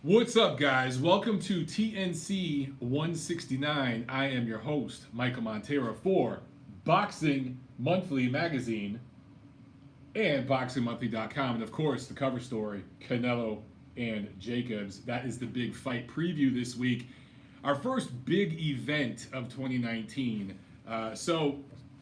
What's up, guys? Welcome to TNC 169. I am your host, Michael Montero, for Boxing Monthly Magazine and BoxingMonthly.com. And of course, the cover story, Canelo and Jacobs. That is the big fight preview this week. Our first big event of 2019. So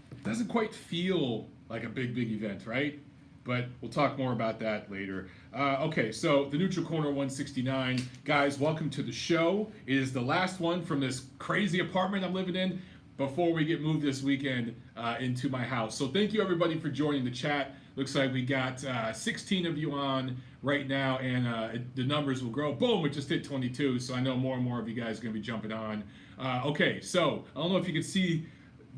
it doesn't quite feel like a big event, right? But we'll talk more about that later. Okay, so the Neutral Corner 169. Guys, welcome to the show. It is the last one from this crazy apartment I'm living in before we get moved this weekend into my house. So thank you, everybody, for joining the chat. Looks like we got 16 of you on right now, and the numbers will grow. Boom, it just hit 22, so I know more and more of you guys are going to be jumping on. Okay, so I don't know if you can see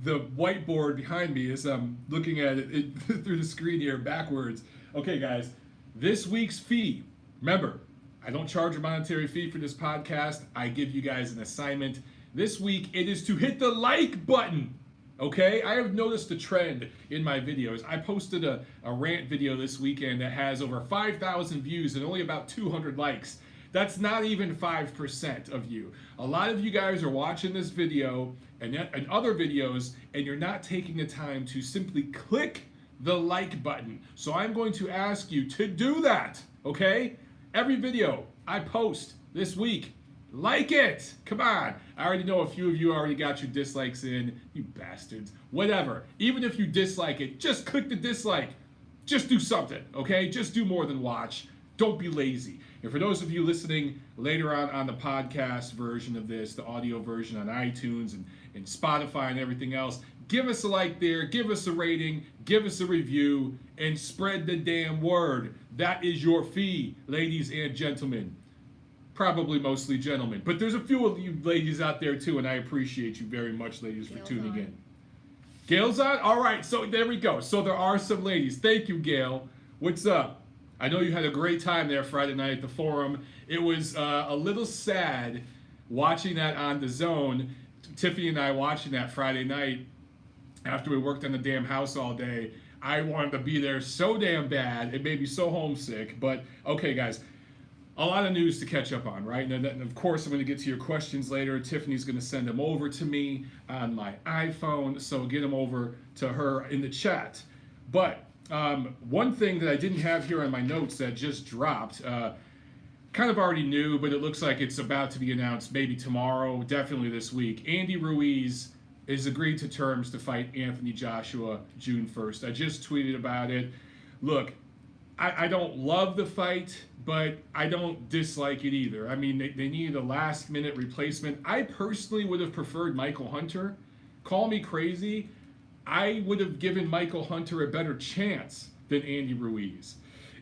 the whiteboard behind me as I'm looking at it through the screen here backwards. Okay, guys, this week's fee. Remember, I don't charge a monetary fee for this podcast. I give you guys an assignment. This week, it is to hit the like button. Okay, I have noticed a trend in my videos. I posted a rant video this weekend that has over 5,000 views and only about 200 likes. That's not even 5% of you. A lot of you guys are watching this video and other videos, and you're not taking the time to simply click the like button. So I'm going to ask you to do that, okay? Every video I post this week, like it. Come on. I already know a few of you already got your dislikes in, you bastards. Whatever. Even if you dislike it, just click the dislike. Just do something, okay? Just do more than watch. Don't be lazy. And for those of you listening later on the podcast version of this, the audio version on iTunes and Spotify and everything else, give us a like there, give us a rating, give us a review, and spread the damn word. That is your fee, ladies and gentlemen. Probably mostly gentlemen. But there's a few of you ladies out there too, and I appreciate you very much, ladies, for tuning in. Gail's on? All right, so there we go. So there are some ladies. Thank you, Gail. What's up? I know you had a great time there Friday night at the Forum. It was a little sad watching that on the Zone. Tiffany and I watching that Friday night after we worked on the damn house all day. I wanted to be there so damn bad. It made me so homesick. But, okay, guys, a lot of news to catch up on, right? And of course, I'm going to get to your questions later. Tiffany's going to send them over to me on my iPhone, so get them over to her in the chat. But one thing that I didn't have here on my notes that just dropped, kind of already knew, but it looks like it's about to be announced maybe tomorrow, definitely this week. Andy Ruiz is agreed to terms to fight Anthony Joshua June 1st. I just tweeted about it. Look, I don't love the fight, but I don't dislike it either. I mean, they needed a last-minute replacement. I personally would have preferred Michael Hunter. Call me crazy. I would have given Michael Hunter a better chance than Andy Ruiz.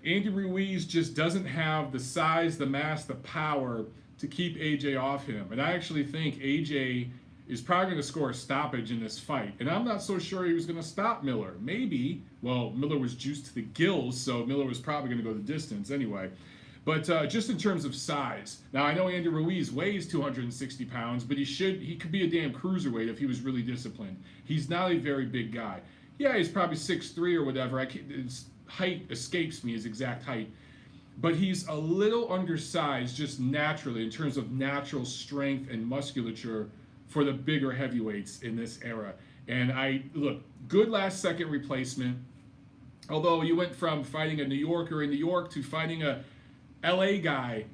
Andy Ruiz just doesn't have the size, the mass, the power to keep AJ off him. And I actually think AJ is probably going to score a stoppage in this fight. And I'm not so sure he was going to stop Miller. Maybe. Well, Miller was juiced to the gills, so Miller was probably going to go the distance anyway. But just in terms of size, now I know Andy Ruiz weighs 260 pounds, but he could be a damn cruiserweight if he was really disciplined. He's not a very big guy. Yeah, he's probably 6'3" or whatever. His height escapes me, his exact height. But he's a little undersized just naturally in terms of natural strength and musculature for the bigger heavyweights in this era. And look, good last-second replacement. Although you went from fighting a New Yorker in New York to fighting a LA guy,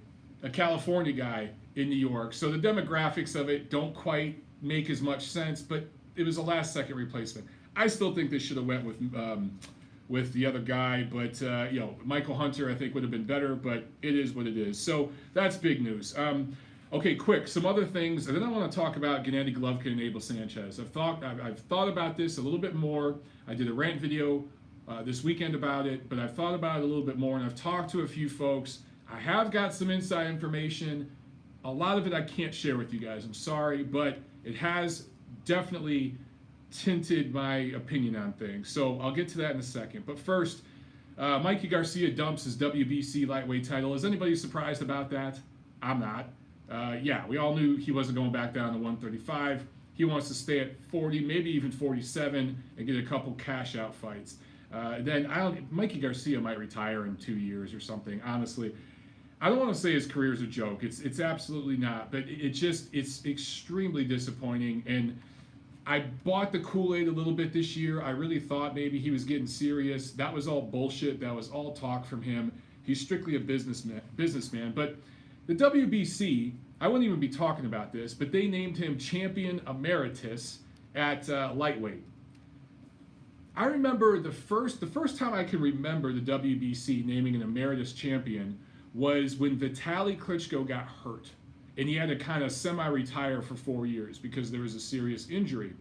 a California guy in New York. So the demographics of it don't quite make as much sense, but it was a last-second replacement. I still think they should have went with the other guy, but Michael Hunter I think would have been better, but it is what it is. So that's big news. Okay, quick, some other things, and then I want to talk about Gennady Golovkin and Abel Sanchez. I've thought about this a little bit more. I did a rant video this weekend about it, but I've thought about it a little bit more, and I've talked to a few folks. I have got some inside information. A lot of it I can't share with you guys. I'm sorry, but it has definitely tinted my opinion on things. So I'll get to that in a second. But first, Mikey Garcia dumps his WBC lightweight title. Is anybody surprised about that? I'm not. Yeah, we all knew he wasn't going back down to 135. He wants to stay at 40, maybe even 47, and get a couple cash-out fights. Then Mikey Garcia might retire in 2 years or something. Honestly, I don't want to say his career is a joke. It's absolutely not. But it's extremely disappointing. And I bought the Kool-Aid a little bit this year. I really thought maybe he was getting serious. That was all bullshit. That was all talk from him. He's strictly a businessman. But the WBC, I wouldn't even be talking about this, but they named him champion emeritus at lightweight. I remember the first time I can remember the WBC naming an emeritus champion was when Vitaly Klitschko got hurt. And he had to kind of semi-retire for 4 years because there was a serious injury.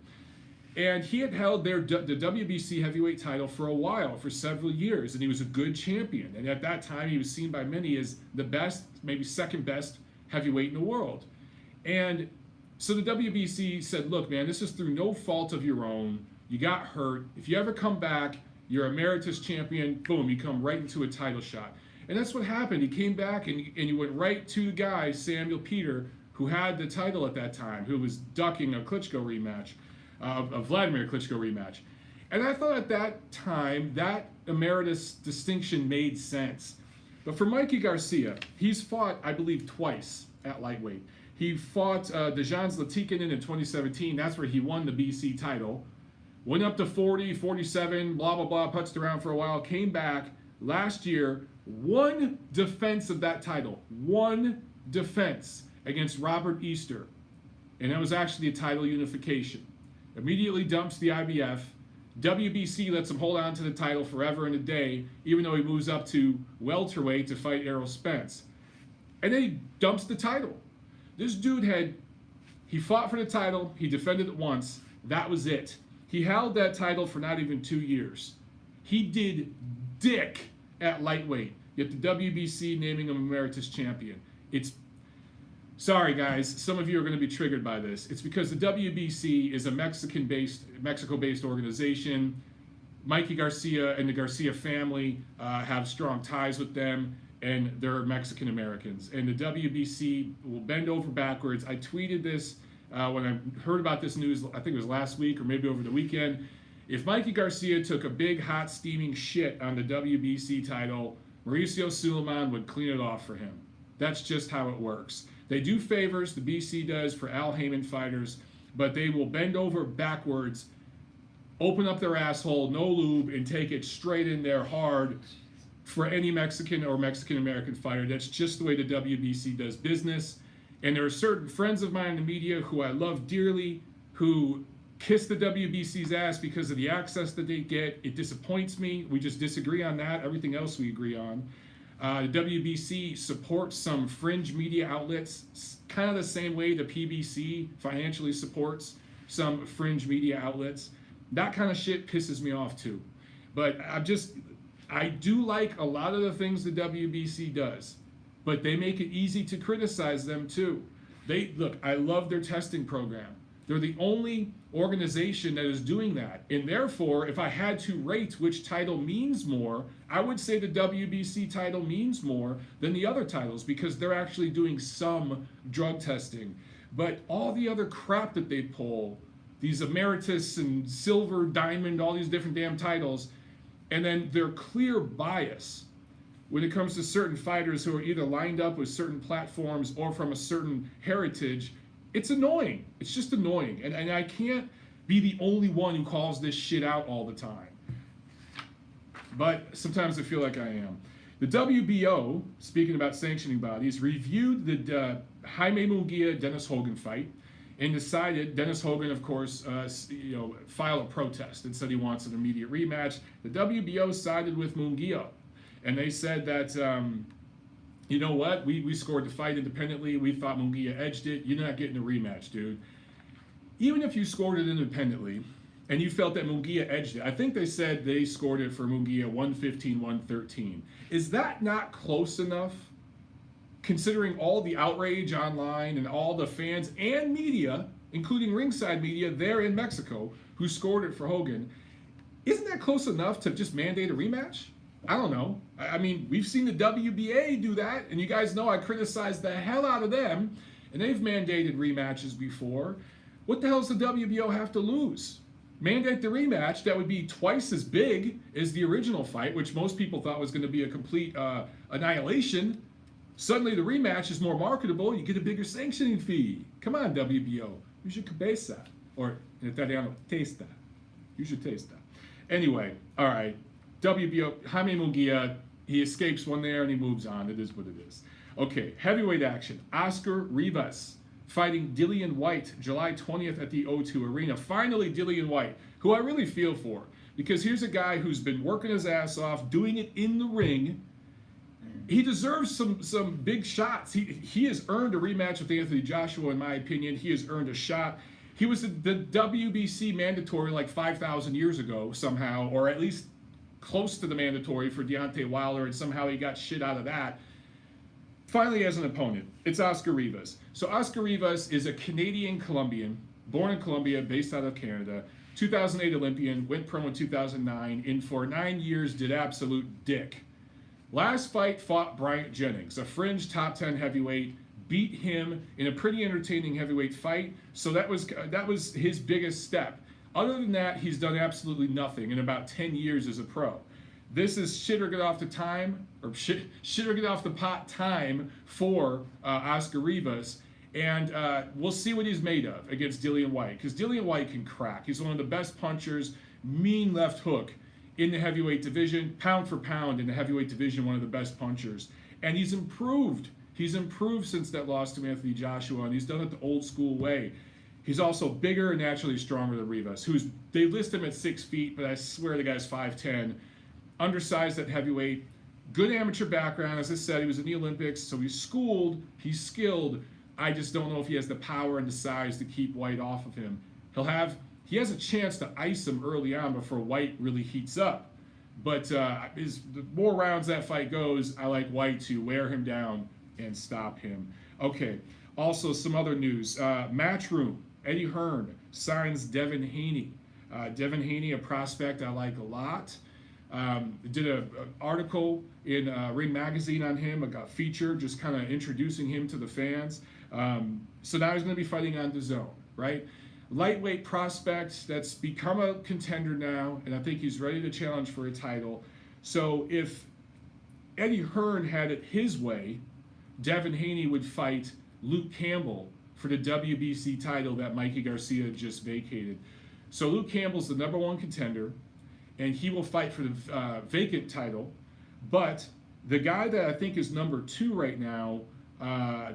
And he had held the WBC heavyweight title for a while, for several years, and he was a good champion. And at that time, he was seen by many as the best, maybe second best heavyweight in the world. And so the WBC said, look, man, this is through no fault of your own. You got hurt. If you ever come back, you're emeritus champion. Boom, you come right into a title shot. And that's what happened. He came back and he went right to the guy, Samuel Peter, who had the title at that time, who was ducking a Klitschko rematch, a Vladimir Klitschko rematch. And I thought at that time that emeritus distinction made sense. But for Mikey Garcia, he's fought, I believe, twice at lightweight. He fought Dejan Zlatikanen in 2017. That's where he won the BC title. Went up to 40, 47, blah, blah, blah, putzed around for a while, came back last year. One defense of that title, one defense against Robert Easter, and that was actually a title unification. Immediately dumps the IBF. WBC lets him hold on to the title forever and a day, even though he moves up to welterweight to fight Errol Spence. And then he dumps the title. This dude he fought for the title, he defended it once, that was it. He held that title for not even 2 years. He did dick at lightweight, yet the WBC naming him emeritus champion. Sorry guys, some of you are going to be triggered by this. It's because the WBC is a Mexico-based organization. Mikey Garcia and the Garcia family have strong ties with them, and they're Mexican Americans. And the WBC will bend over backwards. I tweeted this when I heard about this news, I think it was last week or maybe over the weekend. If Mikey Garcia took a big, hot, steaming shit on the WBC title, Mauricio Suleiman would clean it off for him. That's just how it works. They do favors, the BC does, for Al Heyman fighters, but they will bend over backwards, open up their asshole, no lube, and take it straight in there hard for any Mexican or Mexican-American fighter. That's just the way the WBC does business. And there are certain friends of mine in the media who I love dearly who kiss the WBC's ass because of the access that they get. It disappoints me. We just disagree on that. Everything else we agree on. The WBC supports some fringe media outlets, kind of the same way the PBC financially supports some fringe media outlets. That kind of shit pisses me off too. But I do like a lot of the things the WBC does, but they make it easy to criticize them too. Look, I love their testing program. They're the only organization that is doing that. And therefore, if I had to rate which title means more, I would say the WBC title means more than the other titles because they're actually doing some drug testing. But all the other crap that they pull, these emeritus and silver, diamond, all these different damn titles, and then their clear bias when it comes to certain fighters who are either lined up with certain platforms or from a certain heritage, it's annoying. It's just annoying. And I can't be the only one who calls this shit out all the time. But sometimes I feel like I am. The WBO, speaking about sanctioning bodies, reviewed the Jaime Munguia-Dennis Hogan fight and decided, Dennis Hogan, of course, filed a protest and said he wants an immediate rematch. The WBO sided with Munguia. And they said that, you know what, we scored the fight independently. We thought Munguia edged it. You're not getting a rematch, dude. Even if you scored it independently and you felt that Munguia edged it, I think they said they scored it for Munguia 115-113. Is that not close enough? Considering all the outrage online and all the fans and media, including ringside media there in Mexico, who scored it for Hogan, isn't that close enough to just mandate a rematch? I don't know. I mean, we've seen the WBA do that, and you guys know I criticize the hell out of them, and they've mandated rematches before. What the hell does the WBO have to lose? Mandate the rematch that would be twice as big as the original fight, which most people thought was going to be a complete annihilation. Suddenly the rematch is more marketable. You get a bigger sanctioning fee. Come on, WBO. Use your cabeza. Or in Italiano, testa. Use your testa. Anyway, all right. WBO, Jaime Munguia, he escapes one there and he moves on. It is what it is. Okay, heavyweight action. Oscar Rivas fighting Dillian White, July 20th at the O2 Arena. Finally, Dillian White, who I really feel for, because here's a guy who's been working his ass off, doing it in the ring. He deserves some big shots. He has earned a rematch with Anthony Joshua, in my opinion. He has earned a shot. He was the WBC mandatory like 5,000 years ago somehow, or at least close to the mandatory for Deontay Wilder, and somehow he got shit out of that. Finally, has an opponent. It's Oscar Rivas. So Oscar Rivas is a Canadian-Colombian, born in Colombia, based out of Canada, 2008 Olympian, went pro in 2009, and for 9 years did absolute dick. Last fight fought Bryant Jennings, a fringe top 10 heavyweight, beat him in a pretty entertaining heavyweight fight, so that was his biggest step. Other than that, he's done absolutely nothing in about 10 years as a pro. This is shit or get off the time, or shit or get off the pot time for Oscar Rivas, and we'll see what he's made of against Dillian White, because Dillian White can crack. He's one of the best punchers, mean left hook in the heavyweight division, pound for pound in the heavyweight division, one of the best punchers, and he's improved. He's improved since that loss to Anthony Joshua, and he's done it the old school way. He's also bigger and naturally stronger than Rivas, they list him at 6 feet, but I swear the guy's 5'10", undersized at heavyweight, good amateur background. As I said, he was in the Olympics, so he's schooled, he's skilled. I just don't know if he has the power and the size to keep White off of him. He has a chance to ice him early on before White really heats up. But the more rounds that fight goes, I like White to wear him down and stop him. Okay, also some other news. Matchroom, Eddie Hearn signs Devin Haney. Devin Haney, a prospect I like a lot. Did an article in Ring Magazine on him. I got featured, just kind of introducing him to the fans. So now he's going to be fighting on DAZN, right? Lightweight prospect that's become a contender now, and I think he's ready to challenge for a title. So if Eddie Hearn had it his way, Devin Haney would fight Luke Campbell for the WBC title that Mikey Garcia just vacated. So Luke Campbell's the #1 contender, and he will fight for the vacant title. But the guy that I think is #2 right now,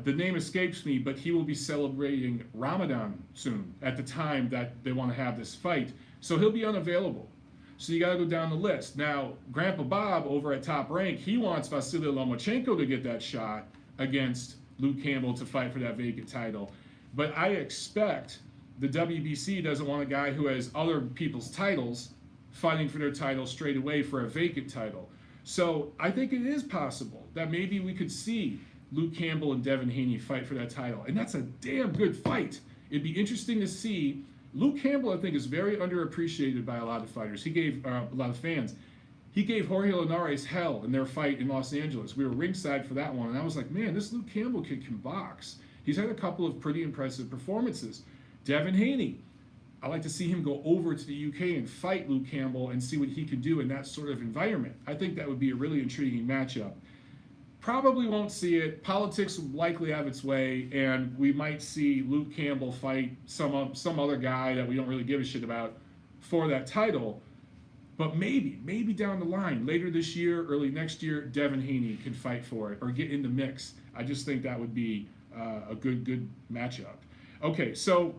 the name escapes me, but he will be celebrating Ramadan soon at the time that they want to have this fight. So he'll be unavailable. So you got to go down the list. Now, Grandpa Bob over at Top Rank, he wants Vasily Lomachenko to get that shot against Luke Campbell to fight for that vacant title. But I expect the WBC doesn't want a guy who has other people's titles fighting for their title straight away for a vacant title. So I think it is possible that maybe we could see Luke Campbell and Devin Haney fight for that title. And that's a damn good fight. It'd be interesting to see. Luke Campbell, I think, is very underappreciated by a lot of fighters. He gave a lot of fans. He gave Jorge Linares hell in their fight in Los Angeles. We were ringside for that one, and I was like, man, this Luke Campbell kid can box. He's had a couple of pretty impressive performances. Devin Haney, I like to see him go over to the UK and fight Luke Campbell and see what he can do in that sort of environment. I think that would be a really intriguing matchup. Probably won't see it. Politics will likely have its way, and we might see Luke Campbell fight some other guy that we don't really give a shit about for that title. But maybe down the line, later this year, early next year, Devin Haney can fight for it or get in the mix. I just think that would be a good matchup. Okay, so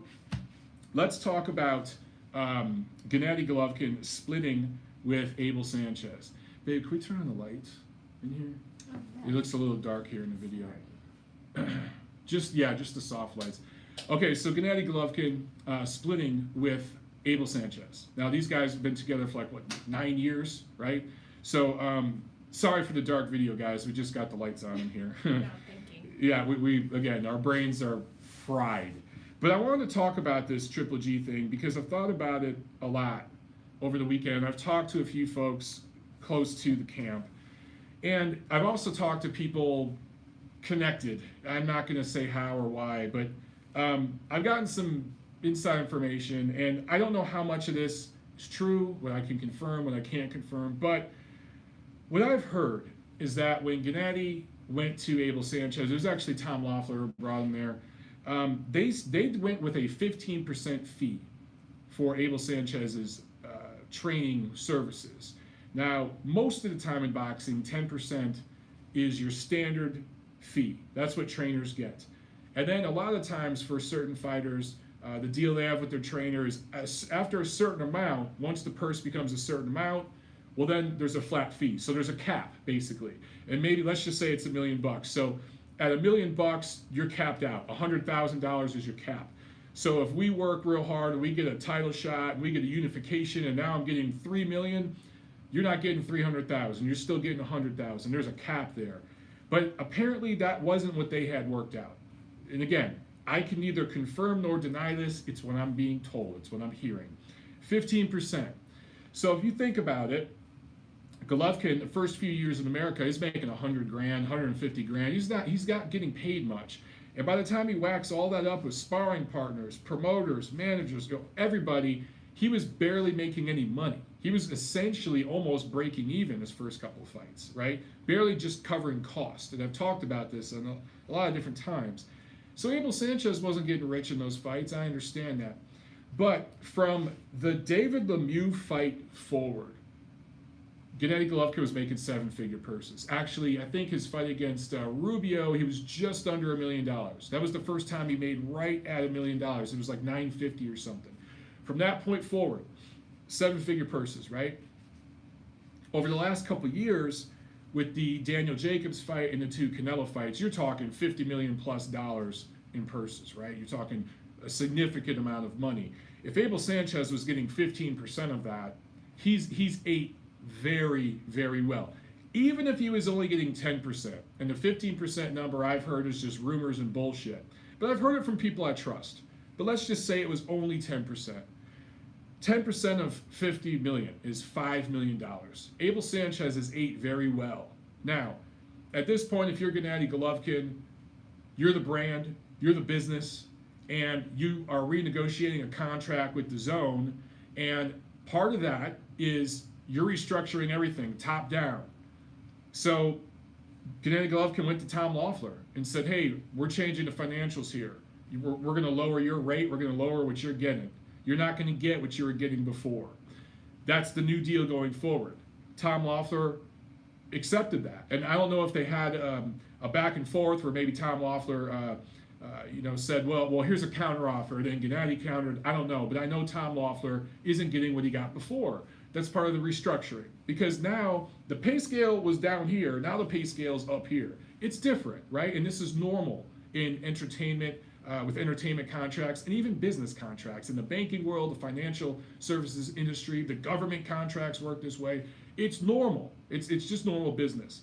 let's talk about Gennady Golovkin splitting with Abel Sanchez. Babe, can we turn on the lights in here? It looks a little dark here in the video. just the soft lights. Okay, so Gennady Golovkin splitting with Abel Sanchez. Now these guys have been together for like 9 years, right? So sorry for the dark video, guys. We just got the lights on in here. No thinking. Yeah, we again, our brains are fried. But I wanted to talk about this Triple G thing because I've thought about it a lot over the weekend. I've talked to a few folks close to the camp. And I've also talked to people connected. I'm not going to say how or why, but I've gotten some inside information, and I don't know how much of this is true, what I can confirm, what I can't confirm, but what I've heard is that when Gennady went to Abel Sanchez. It was actually Tom Loeffler who brought him there. They went with a 15% fee for Abel Sanchez's training services. Now, most of the time in boxing, 10% is your standard fee. That's what trainers get. And then a lot of times for certain fighters, the deal they have with their trainer is after a certain amount, once the purse becomes a certain amount, well then there's a flat fee. So there's a cap basically. And maybe let's just say it's $1 million. So at $1 million, you're capped out. $100,000 is your cap. So if we work real hard and we get a title shot and we get a unification and now I'm getting $3 million, you're not getting $300,000. You're still getting $100,000. There's a cap there. But apparently that wasn't what they had worked out. And again, I can neither confirm nor deny this. It's what I'm being told. It's what I'm hearing. 15%. So if you think about it, Golovkin, the first few years in America, he's making 100 grand, 150 grand. He's not getting paid much. And by the time he whacks all that up with sparring partners, promoters, managers, everybody, he was barely making any money. He was essentially almost breaking even his first couple of fights, right? Barely just covering cost. And I've talked about this a lot of different times. So Abel Sanchez wasn't getting rich in those fights. I understand that. But from the David Lemieux fight forward, Gennady Golovkin was making seven-figure purses. Actually, I think his fight against Rubio, he was just under $1 million. That was the first time he made right at $1 million. It was like $950 or something. From that point forward, seven-figure purses, right? Over the last couple of years, with the Daniel-Jacobs fight and the two Canelo fights, you're talking $50 million plus in purses, right? You're talking a significant amount of money. If Abel Sanchez was getting 15% of that, he's ate very, very well. Even if he was only getting 10%, and the 15% number I've heard is just rumors and bullshit, but I've heard it from people I trust. But let's just say it was only 10%. 10% of 50 million is $5 million. Abel Sanchez has ate very well. Now, at this point, if you're Gennady Golovkin, you're the brand, you're the business, and you are renegotiating a contract with DAZN, and part of that is you're restructuring everything top down. So Gennady Golovkin went to Tom Loeffler and said, hey, we're changing the financials here. We're going to lower your rate. We're going to lower what you're getting. You're not going to get what you were getting before. That's the new deal going forward. Tom Loeffler accepted that. And I don't know if they had a back and forth where maybe Tom Loeffler said, well, here's a counteroffer. And then Gennady countered. I don't know. But I know Tom Loeffler isn't getting what he got before. That's part of the restructuring. Because now the pay scale was down here. Now the pay scale is up here. It's different, right? And this is normal in entertainment, with entertainment contracts and even business contracts. In the banking world, the financial services industry, the government contracts work this way. It's normal. It's just normal business.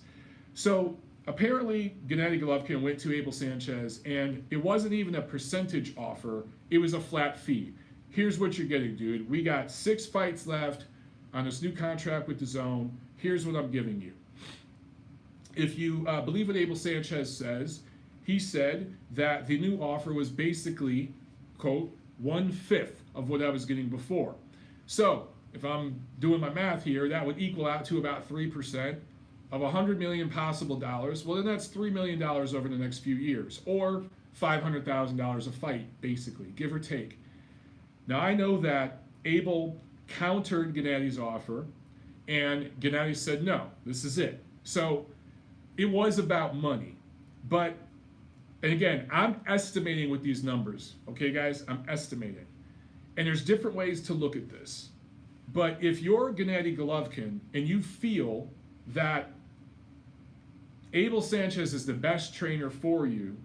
So apparently Gennady Golovkin went to Abel Sanchez, and it wasn't even a percentage offer. It was a flat fee. Here's what you're getting, dude. We got 6 fights left on this new contract with DAZN. Here's what I'm giving you. If you believe what Abel Sanchez says, he said that the new offer was basically, quote, 1/5 of what I was getting before. So if I'm doing my math here, that would equal out to about 3% of $100 million possible dollars. Well, then that's $3 million over the next few years, or $500,000 a fight, basically, give or take. Now, I know that Abel countered Gennady's offer, and Gennady said, no, this is it. So it was about money. But, and again, I'm estimating with these numbers, okay, guys? I'm estimating. And there's different ways to look at this. But if you're Gennady Golovkin and you feel that Abel Sanchez is the best trainer for you,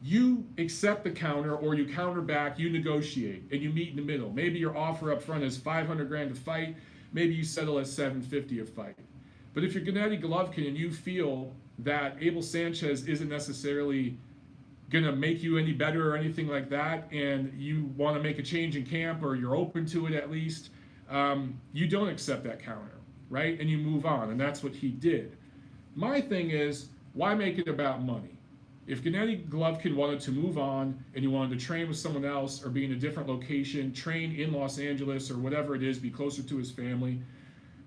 you accept the counter, or you counter back, you negotiate, and you meet in the middle. Maybe your offer up front is $500,000 a fight. Maybe you settle at $750 a fight. But if you're Gennady Golovkin and you feel that Abel Sanchez isn't necessarily going to make you any better or anything like that, and you want to make a change in camp, or you're open to it at least, you don't accept that counter, right? And you move on, and that's what he did. My thing is, why make it about money? If Gennady Golovkin wanted to move on and he wanted to train with someone else or be in a different location, train in Los Angeles or whatever it is, be closer to his family.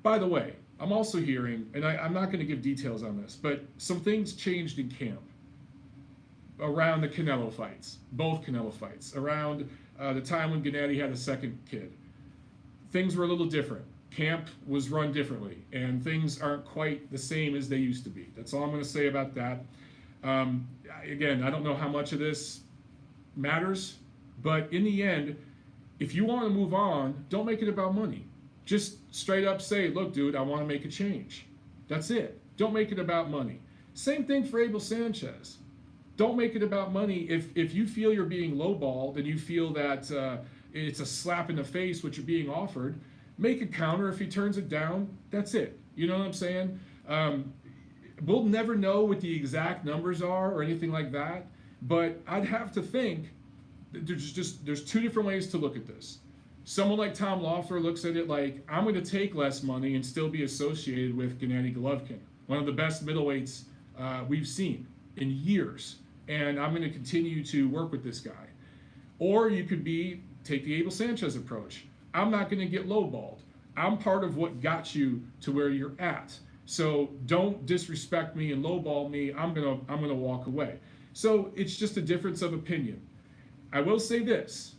By the way, I'm also hearing, and I'm not going to give details on this, but some things changed in camp around the Canelo fights, both Canelo fights, around the time when Gennady had a second kid. Things were a little different. Camp was run differently, and things aren't quite the same as they used to be. That's all I'm going to say about that. Again, I don't know how much of this matters, but in the end, if you want to move on, don't make it about money. Just straight up say, look, dude, I want to make a change. That's it. Don't make it about money. Same thing for Abel Sanchez. Don't make it about money. If you feel you're being lowballed and you feel that it's a slap in the face what you're being offered, make a counter. If he turns it down, that's it. You know what I'm saying? We'll never know what the exact numbers are or anything like that, but I'd have to think that there's two different ways to look at this. Someone like Tom Loeffler looks at it like, I'm going to take less money and still be associated with Gennady Golovkin, one of the best middleweights we've seen in years, and I'm going to continue to work with this guy. Or you could take the Abel Sanchez approach. I'm not going to get lowballed. I'm part of what got you to where you're at. So don't disrespect me and lowball me. I'm gonna walk away. So it's just a difference of opinion. I will say this.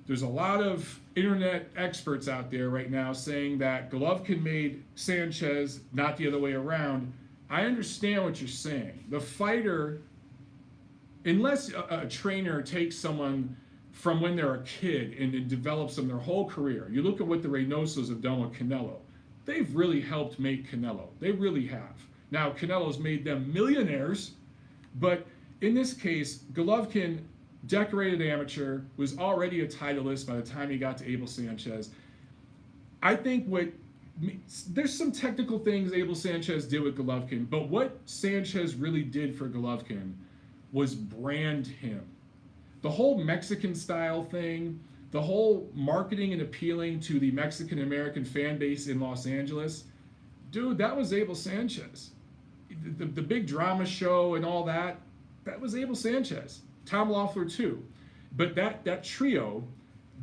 There's a lot of internet experts out there right now saying that Golovkin made Sanchez, not the other way around. I understand what you're saying. The fighter, unless a trainer takes someone from when they're a kid and develops them their whole career. You look at what the Reynosos have done with Canelo. They've really helped make Canelo. They really have. Now, Canelo's made them millionaires, but in this case, Golovkin, decorated amateur, was already a titleist by the time he got to Abel Sanchez. I think there's some technical things Abel Sanchez did with Golovkin, but what Sanchez really did for Golovkin was brand him. The whole Mexican style thing, the whole marketing and appealing to the Mexican American fan base in Los Angeles, dude, that was Abel Sanchez. The big drama show and all that, that was Abel Sanchez. Tom Loeffler too. But that trio,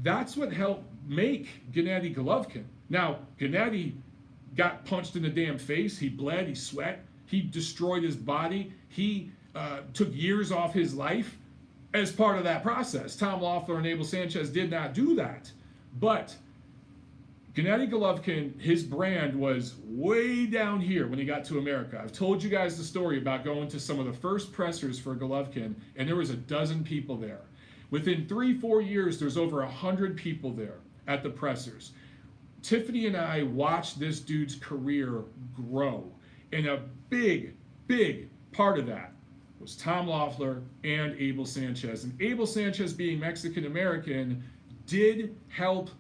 that's what helped make Gennady Golovkin. Now, Gennady got punched in the damn face. He bled, he sweat, he destroyed his body. He took years off his life as part of that process. Tom Loeffler and Abel Sanchez did not do that. But Gennady Golovkin, his brand was way down here when he got to America. I've told you guys the story about going to some of the first pressers for Golovkin, and there was a dozen people there. Within 3-4 years, there's over 100 people there at the pressers. Tiffany and I watched this dude's career grow, and a big, big part of that was Tom Loeffler and Abel Sanchez. And Abel Sanchez, being Mexican-American, did help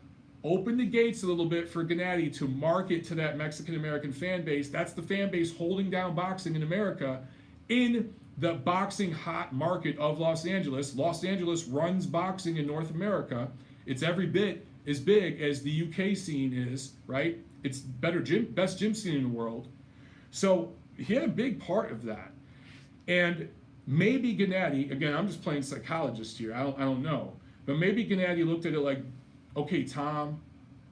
open the gates a little bit for Gennady to market to that Mexican-American fan base. That's the fan base holding down boxing in America in the boxing hot market of Los Angeles. Los Angeles runs boxing in North America. It's every bit as big as the UK scene is, right? It's best gym scene in the world. So he had a big part of that. And maybe Gennady, again, I'm just playing psychologist here, I don't know, but maybe Gennady looked at it like, okay, Tom,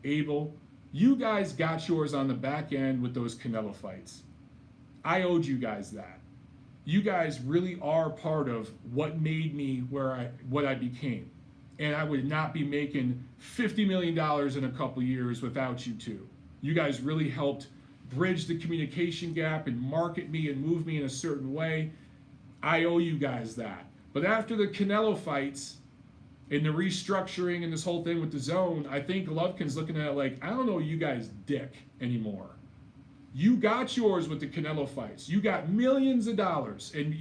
Abel, you guys got yours on the back end with those Canelo fights. I owed you guys that. You guys really are part of what made me what I became. And I would not be making $50 million in a couple years without you two. You guys really helped bridge the communication gap and market me and move me in a certain way. I owe you guys that. But after the Canelo fights and the restructuring and this whole thing with the zone, I think Golovkin's looking at it like, I don't know you guys dick anymore. You got yours with the Canelo fights. You got millions of dollars and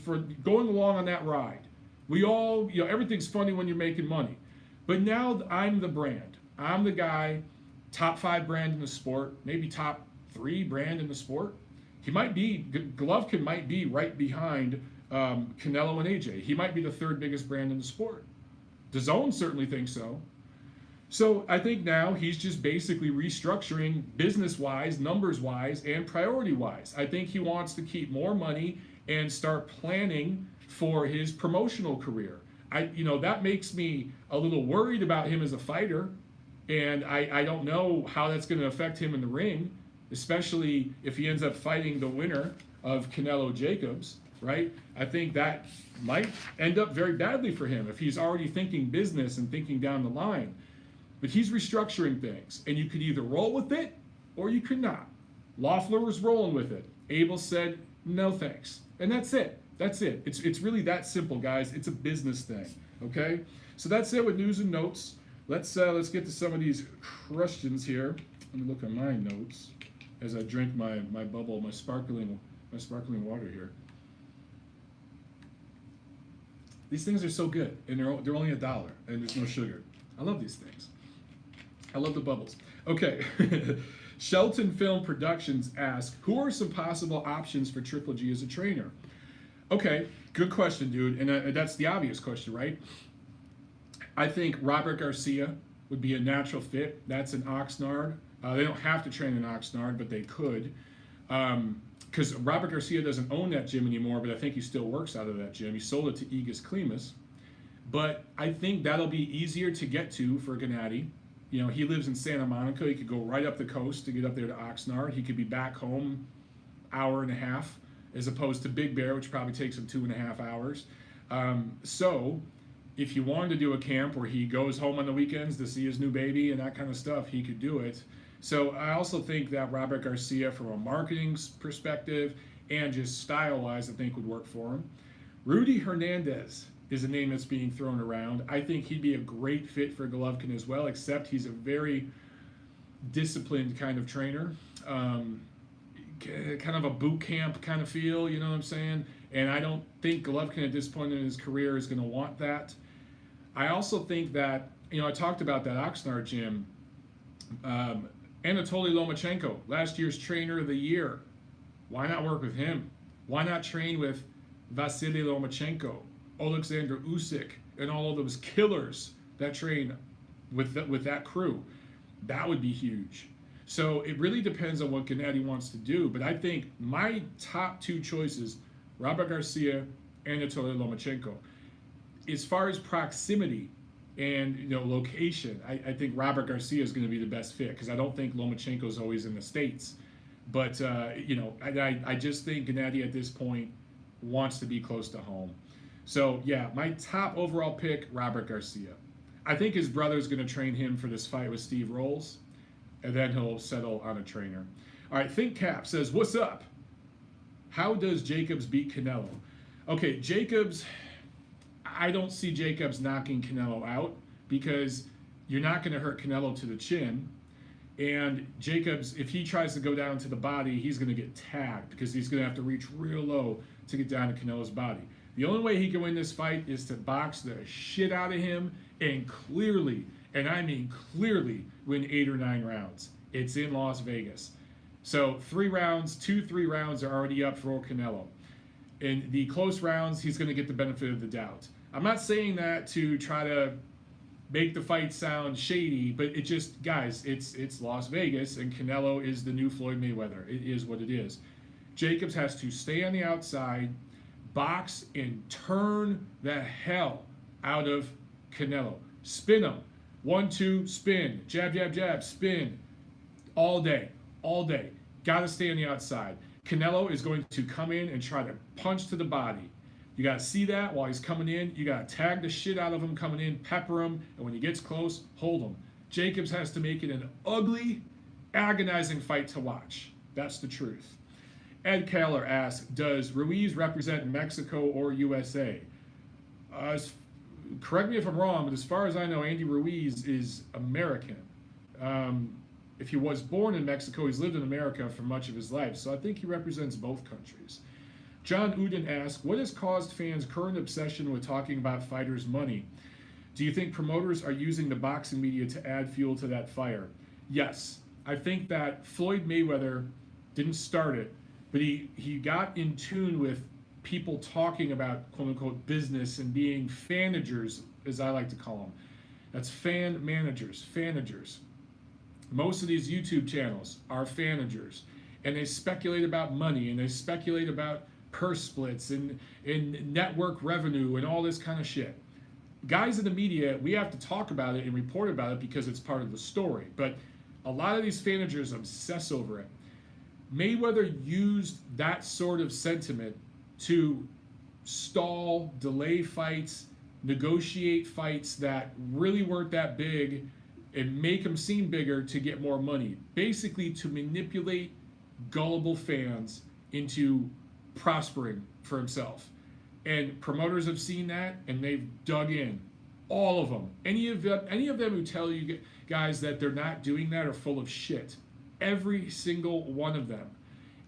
for going along on that ride. We all, everything's funny when you're making money. But now I'm the brand. I'm the guy, top 5 brand in the sport, maybe top 3 brand in the sport. Golovkin might be right behind Canelo and AJ. He might be the 3rd biggest brand in the sport. DAZN certainly thinks so. So I think now he's just basically restructuring business-wise, numbers-wise, and priority-wise. I think he wants to keep more money and start planning for his promotional career. That makes me a little worried about him as a fighter, and I don't know how that's going to affect him in the ring. especially if he ends up fighting the winner of Canelo-Jacobs, right? I think that might end up very badly for him if he's already thinking business and thinking down the line. But he's restructuring things, and you could either roll with it or you could not. Loeffler was rolling with it. Abel said, no thanks. And that's it. That's it. It's really that simple, guys. It's a business thing, okay? So that's it with news and notes. Let's get to some of these questions here. Let me look at my notes as I drink my bubble, my sparkling water here. These things are so good, and they're only $1, and there's no sugar. I love these things. I love the bubbles. Okay. Shelton Film Productions asks, who are some possible options for Triple G as a trainer? Okay, good question, dude. And that's the obvious question, right? I think Robert Garcia would be a natural fit. That's an Oxnard. They don't have to train in Oxnard, but they could. Because Robert Garcia doesn't own that gym anymore, but I think he still works out of that gym. He sold it to Egas Klimas. But I think that'll be easier to get to for Gennady. You know, he lives in Santa Monica. He could go right up the coast to get up there to Oxnard. He could be back home hour and a half, as opposed to Big Bear, which probably takes him 2.5 hours. So if you wanted to do a camp where he goes home on the weekends to see his new baby and that kind of stuff, he could do it. So I also think that Robert Garcia, from a marketing perspective and just style-wise, I think would work for him. Rudy Hernandez is a name that's being thrown around. I think he'd be a great fit for Golovkin as well, except he's a very disciplined kind of trainer. Kind of a boot camp kind of feel, you know what I'm saying? And I don't think Golovkin at this point in his career is going to want that. I also think that, you know, I talked about that Oxnard gym. Anatoly Lomachenko, last year's trainer of the year. Why not work with him? Why not train with Vasily Lomachenko, Alexander Usyk, and all of those killers that train with that crew? That would be huge. So it really depends on what Gennady wants to do. But I think my top two choices, Robert Garcia and Anatoly Lomachenko. As far as proximity and, you know, location, I think Robert Garcia is going to be the best fit, because I don't think Lomachenko is always in the States. But, you know, I just think Gennady at this point wants to be close to home. So, yeah, my top overall pick, Robert Garcia. I think his brother's going to train him for this fight with Steve Rolls, and then he'll settle on a trainer. All right, Think Cap says, what's up? How does Jacobs beat Canelo? Okay, Jacobs, I don't see Jacobs knocking Canelo out, because you're not going to hurt Canelo to the chin. And Jacobs, if he tries to go down to the body, he's going to get tagged, because he's going to have to reach real low to get down to Canelo's body. The only way he can win this fight is to box the shit out of him and clearly, and I mean clearly, win 8 or 9 rounds. It's in Las Vegas. So 3 rounds, 2-3 rounds are already up for Canelo. In the close rounds, he's going to get the benefit of the doubt. I'm not saying that to try to make the fight sound shady, but it just, guys, it's Las Vegas, and Canelo is the new Floyd Mayweather. It is what it is. Jacobs has to stay on the outside, box, and turn the hell out of Canelo. Spin him. 1-2, spin. Jab, jab, jab, spin. All day. All day. Got to stay on the outside. Canelo is going to come in and try to punch to the body. You got to see that while he's coming in. You got to tag the shit out of him coming in, pepper him, and when he gets close, hold him. Jacobs has to make it an ugly, agonizing fight to watch. That's the truth. Ed Keller asks, does Ruiz represent Mexico or USA? Correct me if I'm wrong, but as far as I know, Andy Ruiz is American. If he was born in Mexico, he's lived in America for much of his life, so I think he represents both countries. John Uden asks, what has caused fans' current obsession with talking about fighters' money? Do you think promoters are using the boxing media to add fuel to that fire? Yes. I think that Floyd Mayweather didn't start it, but he got in tune with people talking about quote-unquote business and being fanagers, as I like to call them. That's fan managers, fanagers. Most of these YouTube channels are fanagers, and they speculate about money, and they speculate about purse splits and network revenue and all this kind of shit. Guys in the media, we have to talk about it and report about it because it's part of the story, but a lot of these fanagers obsess over it. Mayweather used that sort of sentiment to stall, delay fights, negotiate fights that really weren't that big, and make them seem bigger to get more money. Basically, to manipulate gullible fans into prospering for himself. And promoters have seen that, and they've dug in. All of them. Any of them who tell you guys that they're not doing that are full of shit. Every single one of them.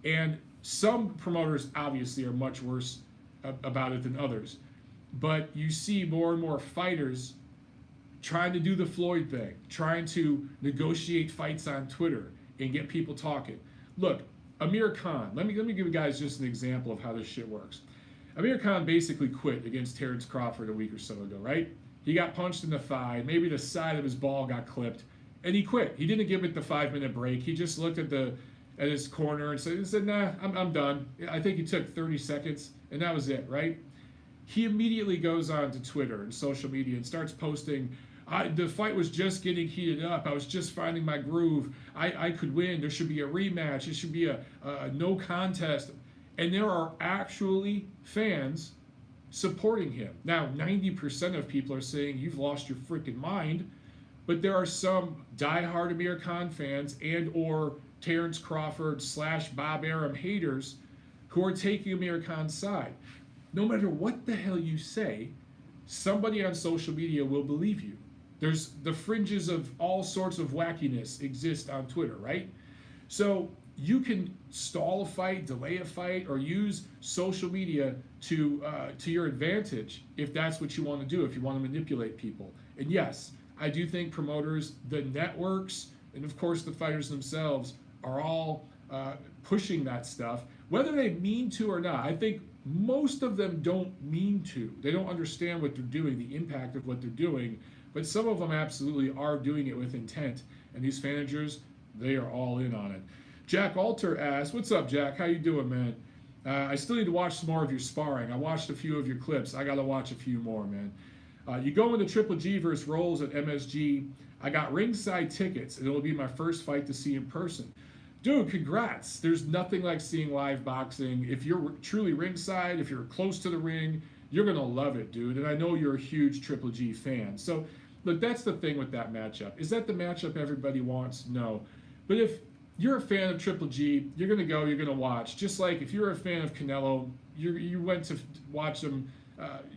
And some promoters obviously are much worse about it than others. But you see more and more fighters trying to do the Floyd thing, trying to negotiate fights on Twitter and get people talking. Look, Amir Khan, let me give you guys just an example of how this shit works. Amir Khan basically quit against Terrence Crawford a week or so ago, right? He got punched in the thigh, maybe the side of his ball got clipped, and he quit. He didn't give it the 5-minute break. He just looked at his corner and said, nah, I'm done. I think he took 30 seconds, and that was it, right? He immediately goes on to Twitter and social media and starts posting, the fight was just getting heated up. I was just finding my groove. I could win. There should be a rematch. It should be a no contest. And there are actually fans supporting him. Now, 90% of people are saying you've lost your freaking mind, but there are some diehard Amir Khan fans and or Terrence Crawford / Bob Arum haters who are taking Amir Khan's side. No matter what the hell you say, somebody on social media will believe you. There's the fringes of all sorts of wackiness exist on Twitter, right? So you can stall a fight, delay a fight, or use social media to your advantage if that's what you want to do, if you want to manipulate people. And yes, I do think promoters, the networks, and of course the fighters themselves are all pushing that stuff, whether they mean to or not. I think most of them don't mean to. They don't understand what they're doing, the impact of what they're doing, but some of them absolutely are doing it with intent. And these managers, they are all in on it. Jack Alter asks, what's up, Jack? How you doing, man? I still need to watch some more of your sparring. I watched a few of your clips. I got to watch a few more, man. You go into Triple G versus Rolls at MSG. I got ringside tickets, and it'll be my first fight to see in person. Dude, congrats. There's nothing like seeing live boxing. If you're truly ringside, if you're close to the ring, you're going to love it, dude. And I know you're a huge Triple G fan. So, look, that's the thing with that matchup. Is that the matchup everybody wants? No. But if you're a fan of Triple G, you're going to go, you're going to watch. Just like if you're a fan of Canelo, you went to watch him,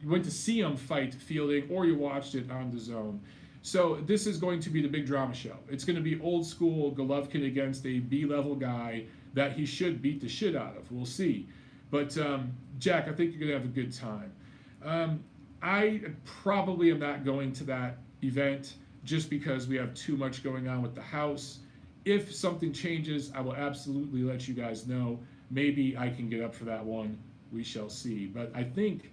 you went to see him fight fielding, or you watched it on the Zone. So this is going to be the big drama show. It's going to be old school Golovkin against a B-level guy that he should beat the shit out of. We'll see. But, Jack, I think you're going to have a good time. I probably am not going to that event just because we have too much going on with the house. If something changes, I will absolutely let you guys know. Maybe I can get up for that one. We shall see. But I think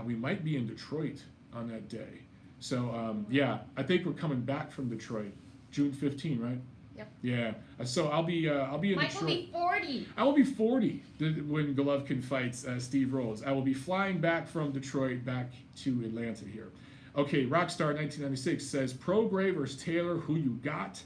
we might be in Detroit on that day. So, yeah, I think we're coming back from Detroit, June 15, right? Yep. Yeah. So I'll be in Mike Detroit. will be 40. I will be 40 when Golovkin fights Steve Rolls. I will be flying back from Detroit back to Atlanta here. Okay, Rockstar 1996 says, Prograis versus Taylor, who you got?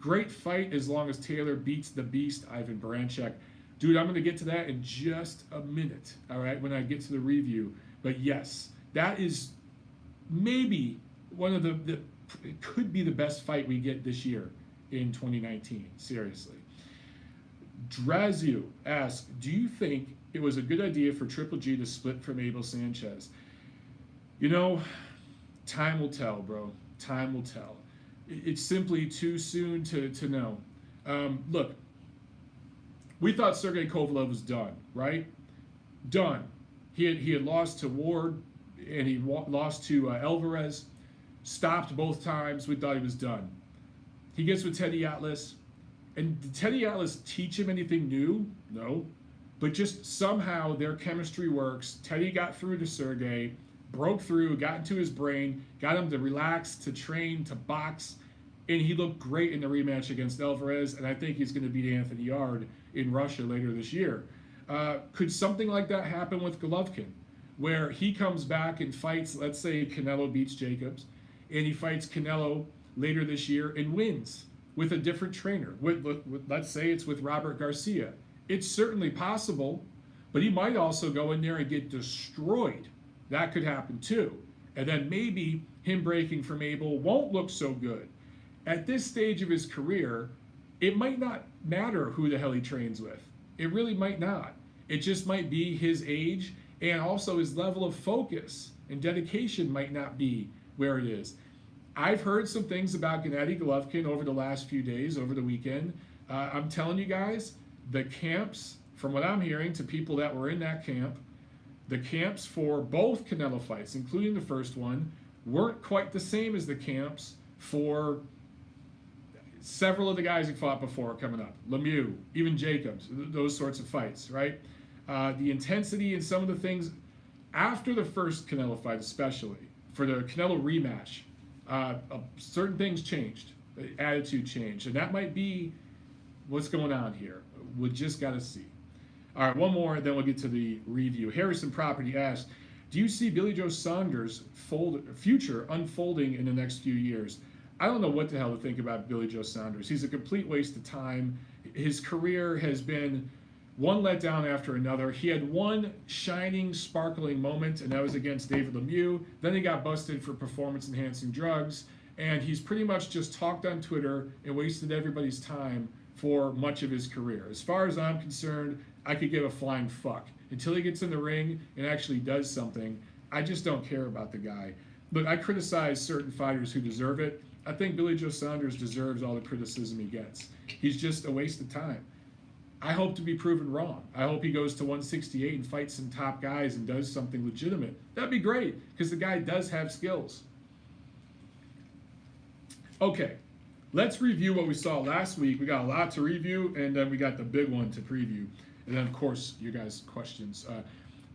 Great fight as long as Taylor beats the beast, Ivan Baranchek. Dude, I'm going to get to that in just a minute, all right, when I get to the review. But yes, that is maybe one of it could be the best fight we get this year in 2019, seriously. Drazu asks, do you think it was a good idea for Triple G to split from Abel Sanchez? You know, time will tell, bro. Time will tell. It's simply too soon to know. Look, we thought Sergey Kovalev was done, right? Done. He had lost to Ward, and he lost to Alvarez. Stopped both times. We thought he was done. He gets with Teddy Atlas. And did Teddy Atlas teach him anything new? No. But just somehow their chemistry works. Teddy got through to Sergey, broke through, got into his brain, got him to relax, to train, to box, and he looked great in the rematch against Alvarez, and I think he's going to beat Anthony Yard in Russia later this year. Could something like that happen with Golovkin, where he comes back and fights, let's say Canelo beats Jacobs, and he fights Canelo later this year and wins? with a different trainer. Let's say it's with Robert Garcia. It's certainly possible, but he might also go in there and get destroyed. That could happen too. And then maybe him breaking from Abel won't look so good. At this stage of his career, it might not matter who the hell he trains with. It really might not. It just might be his age, and also his level of focus and dedication might not be where it is. I've heard some things about Gennady Golovkin over the last few days, over the weekend. I'm telling you guys, the camps, from what I'm hearing to people that were in that camp, the camps for both Canelo fights, including the first one, weren't quite the same as the camps for several of the guys he fought before coming up. Lemieux, even Jacobs, those sorts of fights, right? The intensity and some of the things after the first Canelo fight, especially, for the Canelo rematch, certain things changed, the attitude changed, and that might be what's going on here. We just got to see. All right, one more, and then we'll get to the review. Harrison Property asked, do you see Billy Joe Saunders' future unfolding in the next few years? I don't know what the hell to think about Billy Joe Saunders. He's a complete waste of time. His career has been one letdown after another. He had one shining, sparkling moment, and that was against David Lemieux. Then he got busted for performance-enhancing drugs, and he's pretty much just talked on Twitter and wasted everybody's time for much of his career. As far as I'm concerned, I could give a flying fuck. Until he gets in the ring and actually does something, I just don't care about the guy. Look, I criticize certain fighters who deserve it. I think Billy Joe Saunders deserves all the criticism he gets. He's just a waste of time. I hope to be proven wrong. I hope he goes to 168 and fights some top guys and does something legitimate. That'd be great, because the guy does have skills. Okay, let's review what we saw last week. We got a lot to review, and then we got the big one to preview. And then, of course, you guys' questions.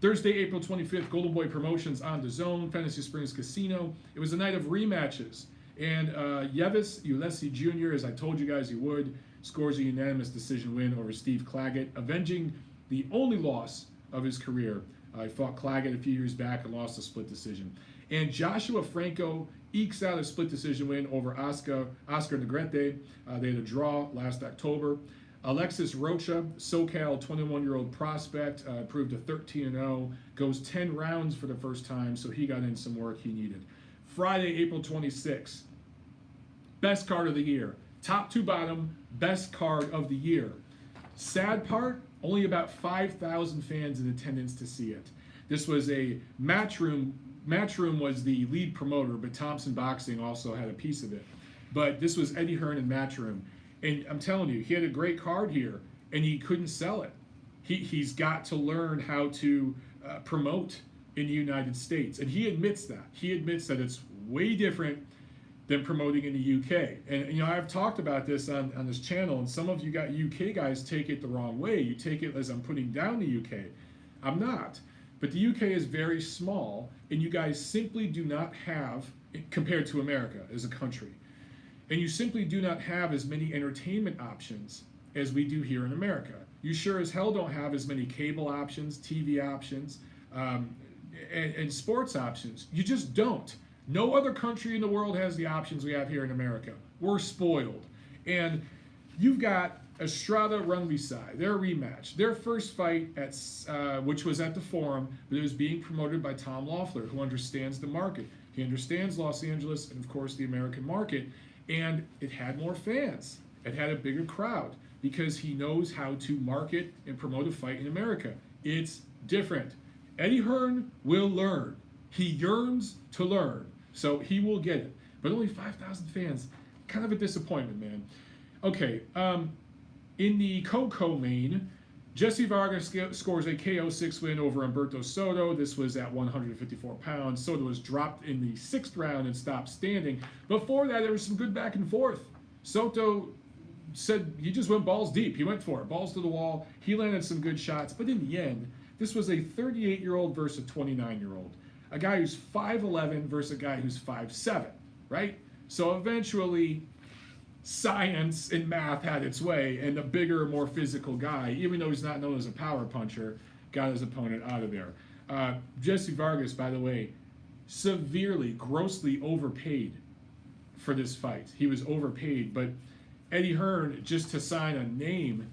Thursday, April 25th, Golden Boy Promotions on DAZN, Fantasy Springs Casino. It was a night of rematches. And Yevis Ulesi Jr., as I told you guys he would, scores a unanimous decision win over Steve Claggett, avenging the only loss of his career. He fought Claggett a few years back and lost a split decision. And Joshua Franco ekes out a split decision win over Oscar Negrete. They had a draw last October. Alexis Rocha, SoCal 21-year-old prospect, proved a 13-0, goes 10 rounds for the first time, so he got in some work he needed. Friday, April 26th, best card of the year. Top to bottom, best card of the year. Sad part, only about 5,000 fans in attendance to see it. This was a Matchroom. Matchroom was the lead promoter, but Thompson Boxing also had a piece of it. But this was Eddie Hearn and Matchroom. And I'm telling you, he had a great card here, and he couldn't sell it. He's got to learn how to promote in the United States. And he admits that. He admits that it's way different than promoting in the UK. And, you know, I've talked about this on this channel, and some of you UK guys take it the wrong way. You take it as I'm putting down the UK. I'm not. But the UK is very small, and you guys simply do not have, compared to America as a country, and you simply do not have as many entertainment options as we do here in America. You sure as hell don't have as many cable options, TV options, and sports options. You just don't. No other country in the world has the options we have here in America. We're spoiled. And you've got Estrada Rungvisai, their rematch, their first fight, which was at the Forum, but it was being promoted by Tom Loeffler, who understands the market. He understands Los Angeles and, of course, the American market. And it had more fans. It had a bigger crowd because he knows how to market and promote a fight in America. It's different. Eddie Hearn will learn. He yearns to learn, so he will get it. But only 5,000 fans, kind of a disappointment, man. Okay, in the co-main, Jesse Vargas scores a KO 6 win over Humberto Soto. This was at 154 pounds. Soto was dropped in the 6th round and stopped standing. Before that, there was some good back and forth. Soto said he just went balls deep. He went for it, balls to the wall. He landed some good shots. But in the end, this was a 38-year-old versus a 29-year-old. A guy who's 5'11 versus a guy who's 5'7, right? So eventually, science and math had its way, and the bigger, more physical guy, even though he's not known as a power puncher, got his opponent out of there. Jesse Vargas, by the way, severely, grossly overpaid for this fight. He was overpaid, but Eddie Hearn, just to sign a name,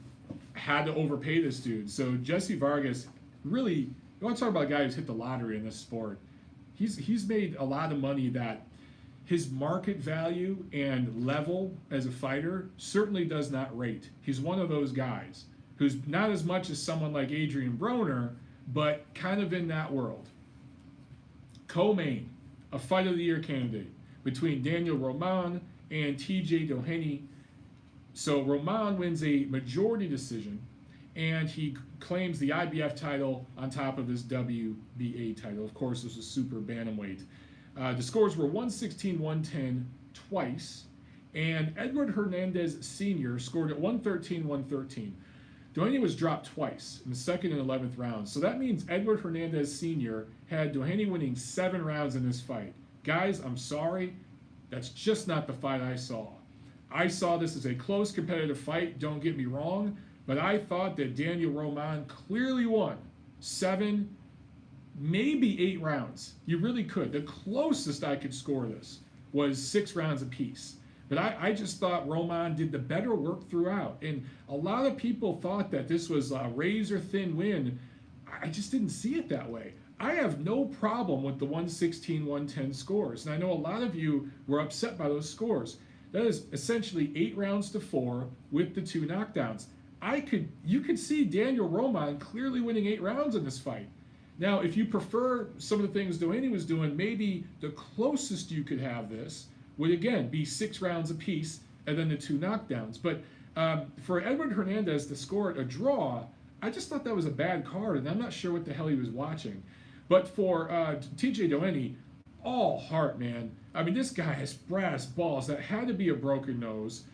had to overpay this dude. So Jesse Vargas, really, you want to talk about a guy who's hit the lottery in this sport. He's made a lot of money that his market value and level as a fighter certainly does not rate. He's one of those guys who's not as much as someone like Adrian Broner, but kind of in that world. Co-main, a Fight of the Year candidate between Daniel Roman and TJ Doheny. So Roman wins a majority decision, and he claims the IBF title on top of his WBA title. Of course, this was super bantamweight. The scores were 116-110 twice, and Edward Hernandez Sr. scored at 113-113. Doheny was dropped twice in the 2nd and 11th rounds. So that means Edward Hernandez Sr. had Doheny winning 7 rounds in this fight. Guys, I'm sorry. That's just not the fight I saw. I saw this as a close competitive fight, don't get me wrong, but I thought that Daniel Roman clearly won 7, maybe 8 rounds. You really could. The closest I could score this was 6 rounds apiece. But I just thought Roman did the better work throughout. And a lot of people thought that this was a razor-thin win. I just didn't see it that way. I have no problem with the 116-110 scores. And I know a lot of you were upset by those scores. That is essentially 8 rounds to 4 with the 2 knockdowns. You could see Daniel Roman clearly winning 8 rounds in this fight. Now, if you prefer some of the things Doheny was doing, maybe the closest you could have this would again be 6 rounds apiece and then the 2 knockdowns. But for Edward Hernandez to score a draw, I just thought that was a bad card, and I'm not sure what the hell he was watching. But for TJ Doheny, all heart, man. I mean, this guy has brass balls. That had to be a broken nose.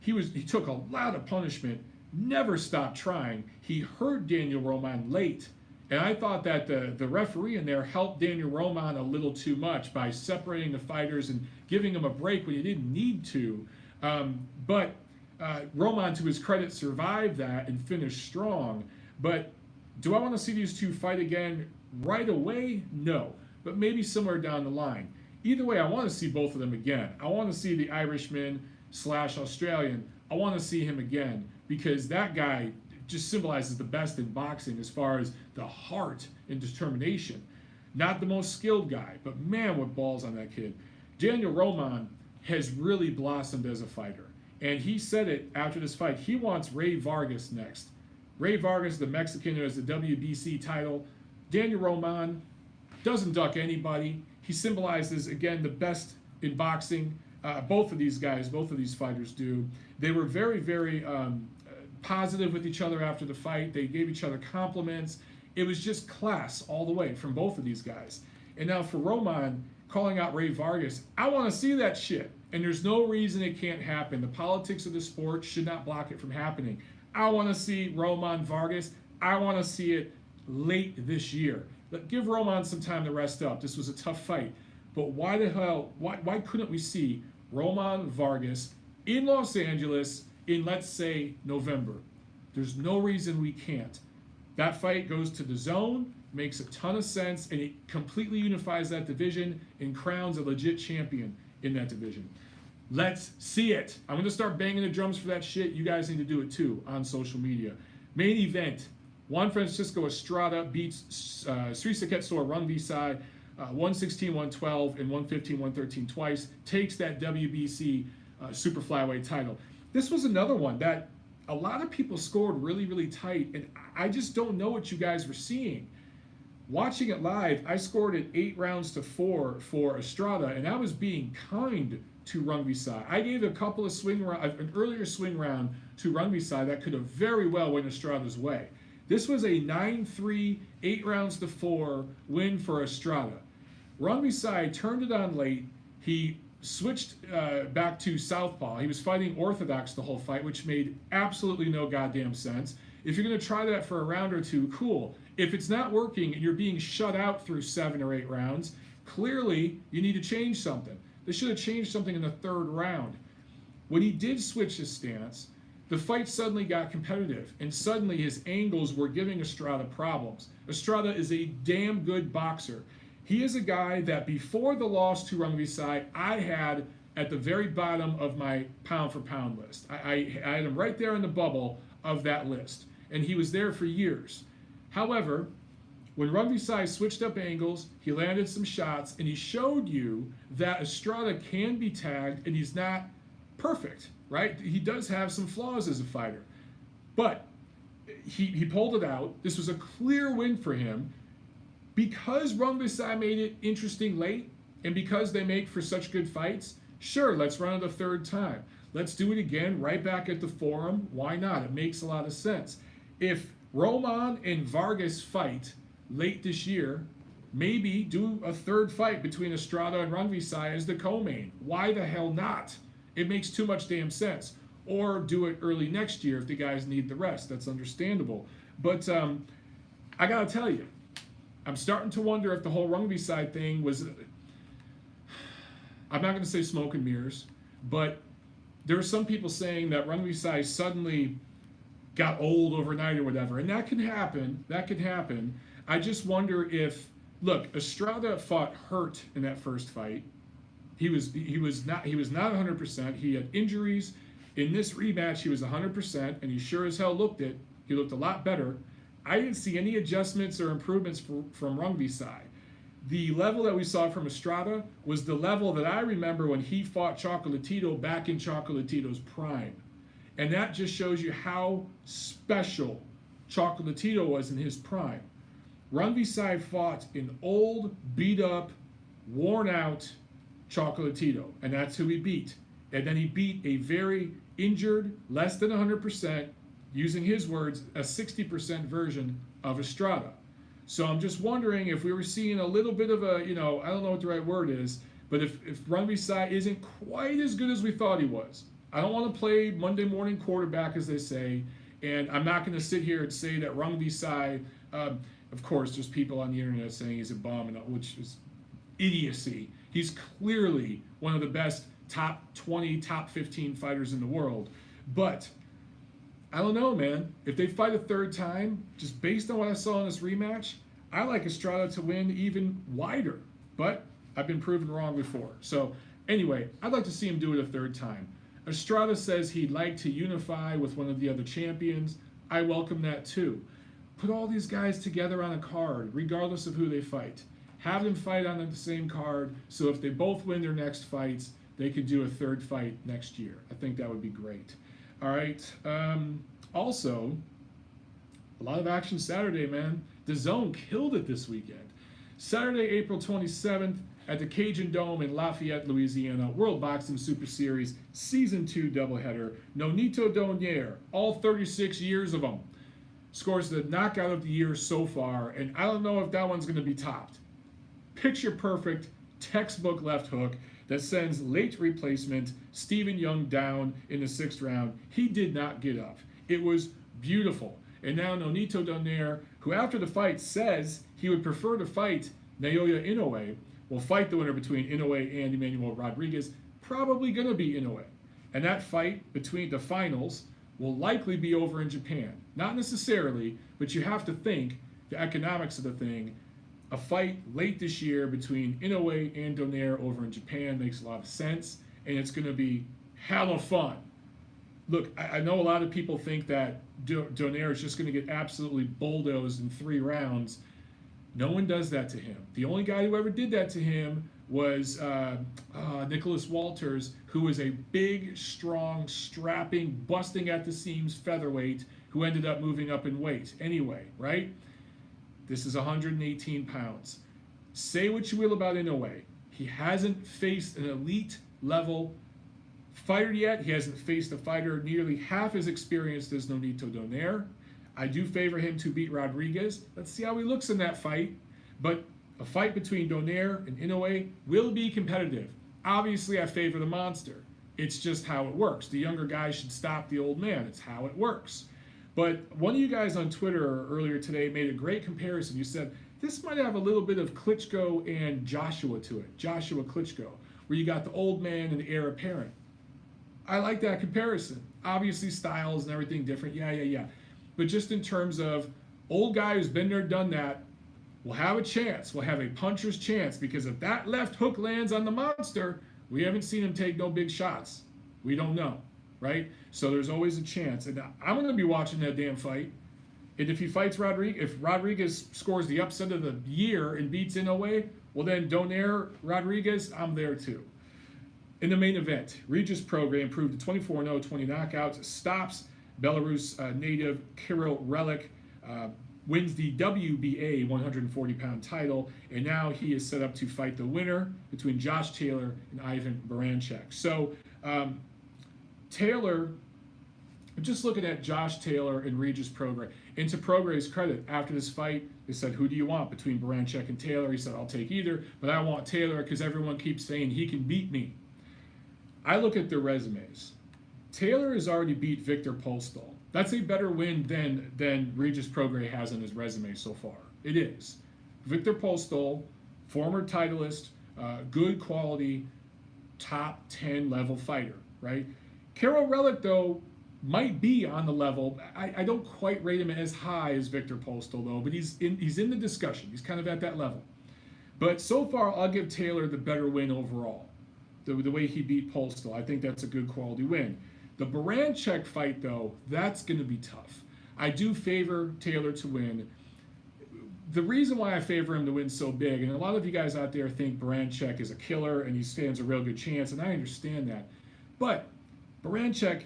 He took a lot of punishment, never stopped trying. He hurt Daniel Roman late. And I thought that the referee in there helped Daniel Roman a little too much by separating the fighters and giving him a break when he didn't need to. But Roman, to his credit, survived that and finished strong. But do I want to see these two fight again right away? No. But maybe somewhere down the line. Either way, I want to see both of them again. I want to see the Irishman / Australian. I want to see him again because that guy just symbolizes the best in boxing as far as the heart and determination. Not the most skilled guy, but man, what balls on that kid. Daniel Roman has really blossomed as a fighter. And he said it after this fight. He wants Ray Vargas next. Ray Vargas, the Mexican who has the WBC title. Daniel Roman doesn't duck anybody. He symbolizes, again, the best in boxing. Both of these guys, both of these fighters do. They were very, very positive with each other after the fight. They gave each other compliments. It was just class all the way from both of these guys. And now for Roman, calling out Ray Vargas, I want to see that shit. And there's no reason it can't happen. The politics of the sport should not block it from happening. I want to see Roman Vargas. I want to see it late this year. Give Roman some time to rest up. This was a tough fight. But why the hell, why couldn't we see Roman Vargas in Los Angeles in, let's say, November? There's no reason we can't. That fight goes to the zone, makes a ton of sense, and it completely unifies that division and crowns a legit champion in that division. Let's see it. I'm going to start banging the drums for that shit. You guys need to do it too on social media. Main event. Juan Francisco Estrada beats Sri Saketsor Rungvisai 116-112 and 115-113 twice. Takes that WBC super flyweight title. This was another one that a lot of people scored really, really tight, and I just don't know what you guys were seeing. Watching it live, I scored it 8 rounds to 4 for Estrada, and I was being kind to Rungvisai. I gave a couple of an earlier swing round to Rungvisai that could have very well went Estrada's way. This was a 9-3, 8 rounds to 4 win for Estrada. Rungvisai turned it on late. He switched back to southpaw. He was fighting orthodox the whole fight, which made absolutely no goddamn sense. If you're going to try that for a round or two, cool. If it's not working and you're being shut out through 7 or 8 rounds, clearly you need to change something. They should have changed something in the 3rd round. When he did switch his stance, the fight suddenly got competitive, and suddenly his angles were giving Estrada problems. Estrada is a damn good boxer. He is a guy that before the loss to Rungvisai, I had at the very bottom of my pound for pound list. I had him right there on the bubble of that list, and he was there for years. However, when Rungvisai switched up angles, he landed some shots, and he showed you that Estrada can be tagged, and he's not perfect, right? He does have some flaws as a fighter. But he pulled it out. This was a clear win for him. Because Rungvisai made it interesting late, and because they make for such good fights, sure, let's run it a third time. Let's do it again right back at the Forum. Why not? It makes a lot of sense. If Roman and Vargas fight late this year, maybe do a third fight between Estrada and Rungvisai as the co-main. Why the hell not? It makes too much damn sense. Or do it early next year if the guys need the rest. That's understandable. But I got to tell you, I'm starting to wonder if the whole Rungvisai thing was, I'm not going to say smoke and mirrors, but there are some people saying that Rungvisai suddenly got old overnight or whatever, and that can happen. That can happen. I just wonder if, look, Estrada fought hurt in that first fight. He was not 100%. He had injuries. In this rematch, he was 100%, and he sure as hell looked it. He looked a lot better. I didn't see any adjustments or improvements from Rungvisai. The level that we saw from Estrada was the level that I remember when he fought Chocolatito back in Chocolatito's prime. And that just shows you how special Chocolatito was in his prime. Rungvisai fought an old, beat-up, worn-out Chocolatito, and that's who he beat. And then he beat a very injured, less than 100%, using his words, a 60% version of Estrada. So I'm just wondering if we were seeing a little bit of a, I don't know what the right word is, but if Rungvisai isn't quite as good as we thought he was. I don't want to play Monday morning quarterback, as they say, and I'm not going to sit here and say that Rungvisai, of course, there's people on the internet saying he's a bum, which is idiocy. He's clearly one of the best top 20, top 15 fighters in the world. But I don't know, man. If they fight a third time, just based on what I saw in this rematch, I like Estrada to win even wider. But I've been proven wrong before. So anyway, I'd like to see him do it a third time. Estrada says he'd like to unify with one of the other champions. I welcome that too. Put all these guys together on a card, regardless of who they fight. Have them fight on the same card, so if they both win their next fights, they could do a third fight next year. I think that would be great. All right. Also, a lot of action Saturday, man. DAZN killed it this weekend. Saturday, April 27th at the Cajun Dome in Lafayette, Louisiana, World Boxing Super Series Season 2 doubleheader. Nonito Doheny, all 36 years of them, scores the knockout of the year so far, and I don't know if that one's going to be topped. Picture perfect, textbook left hook that sends late replacement Stephen Young down in the 6th round. He did not get up. It was beautiful. And now Nonito Doheny, who after the fight says he would prefer to fight Naoya Inoue, will fight the winner between Inoue and Emmanuel Rodriguez, probably going to be Inoue. And that fight between the finals will likely be over in Japan. Not necessarily, but you have to think the economics of the thing. A fight late this year between Inoue and Doheny over in Japan makes a lot of sense, and it's going to be hella fun. Look, I know a lot of people think that Doheny is just going to get absolutely bulldozed in 3 rounds. No one does that to him. The only guy who ever did that to him was Nicholas Walters, who was a big, strong, strapping, busting at the seams featherweight who ended up moving up in weight anyway, right? This is 118 pounds. Say what you will about Inoue. He hasn't faced an elite level fighter yet. He hasn't faced a fighter nearly half as experienced as Nonito Doheny. I do favor him to beat Rodriguez. Let's see how he looks in that fight. But a fight between Doheny and Inoue will be competitive. Obviously, I favor the monster. It's just how it works. The younger guy should stop the old man. It's how it works. But one of you guys on Twitter earlier today made a great comparison. You said, this might have a little bit of Klitschko and Joshua to it. Joshua Klitschko, where you got the old man and the heir apparent. I like that comparison. Obviously, styles and everything different. Yeah. But just in terms of old guy who's been there, done that, will have a chance. Will have a puncher's chance, because if that left hook lands on the monster, We haven't seen him take no big shots. We don't know, right? So there's always a chance. And I'm going to be watching that damn fight. And if he fights Rodriguez, if Rodriguez scores the upset of the year and beats Inoue, well then Donaire Rodriguez, I'm there too. In the main event, Regis Prograis improved to 24-0, 20 knockouts, stops Belarus native Kirill Relik, wins the WBA 140-pound title, and now he is set up to fight the winner between Josh Taylor and Ivan Baranchyk. So Taylor, just looking at Josh Taylor and Regis Prograis, and to Prograis' credit, after this fight, they said, who do you want between Baranchyk and Taylor? He said, I'll take either, but I want Taylor because everyone keeps saying he can beat me. I look at their resumes. Taylor has already beat Viktor Postol. That's a better win than Regis Prograis has on his resume so far. It is. Viktor Postol, former titleist, good quality, top 10 level fighter, right? Kirill Relik, though, might be on the level. I don't quite rate him as high as Viktor Postol, though, but he's in the discussion. He's kind of at that level. But so far, I'll give Taylor the better win overall. The way he beat Postol, I think that's a good quality win. The Baranchyk fight, though, that's going to be tough. I do favor Taylor to win. The reason why I favor him to win so big, and a lot of you guys out there think Baranchyk is a killer and he stands a real good chance, and I understand that. But Baranchyk,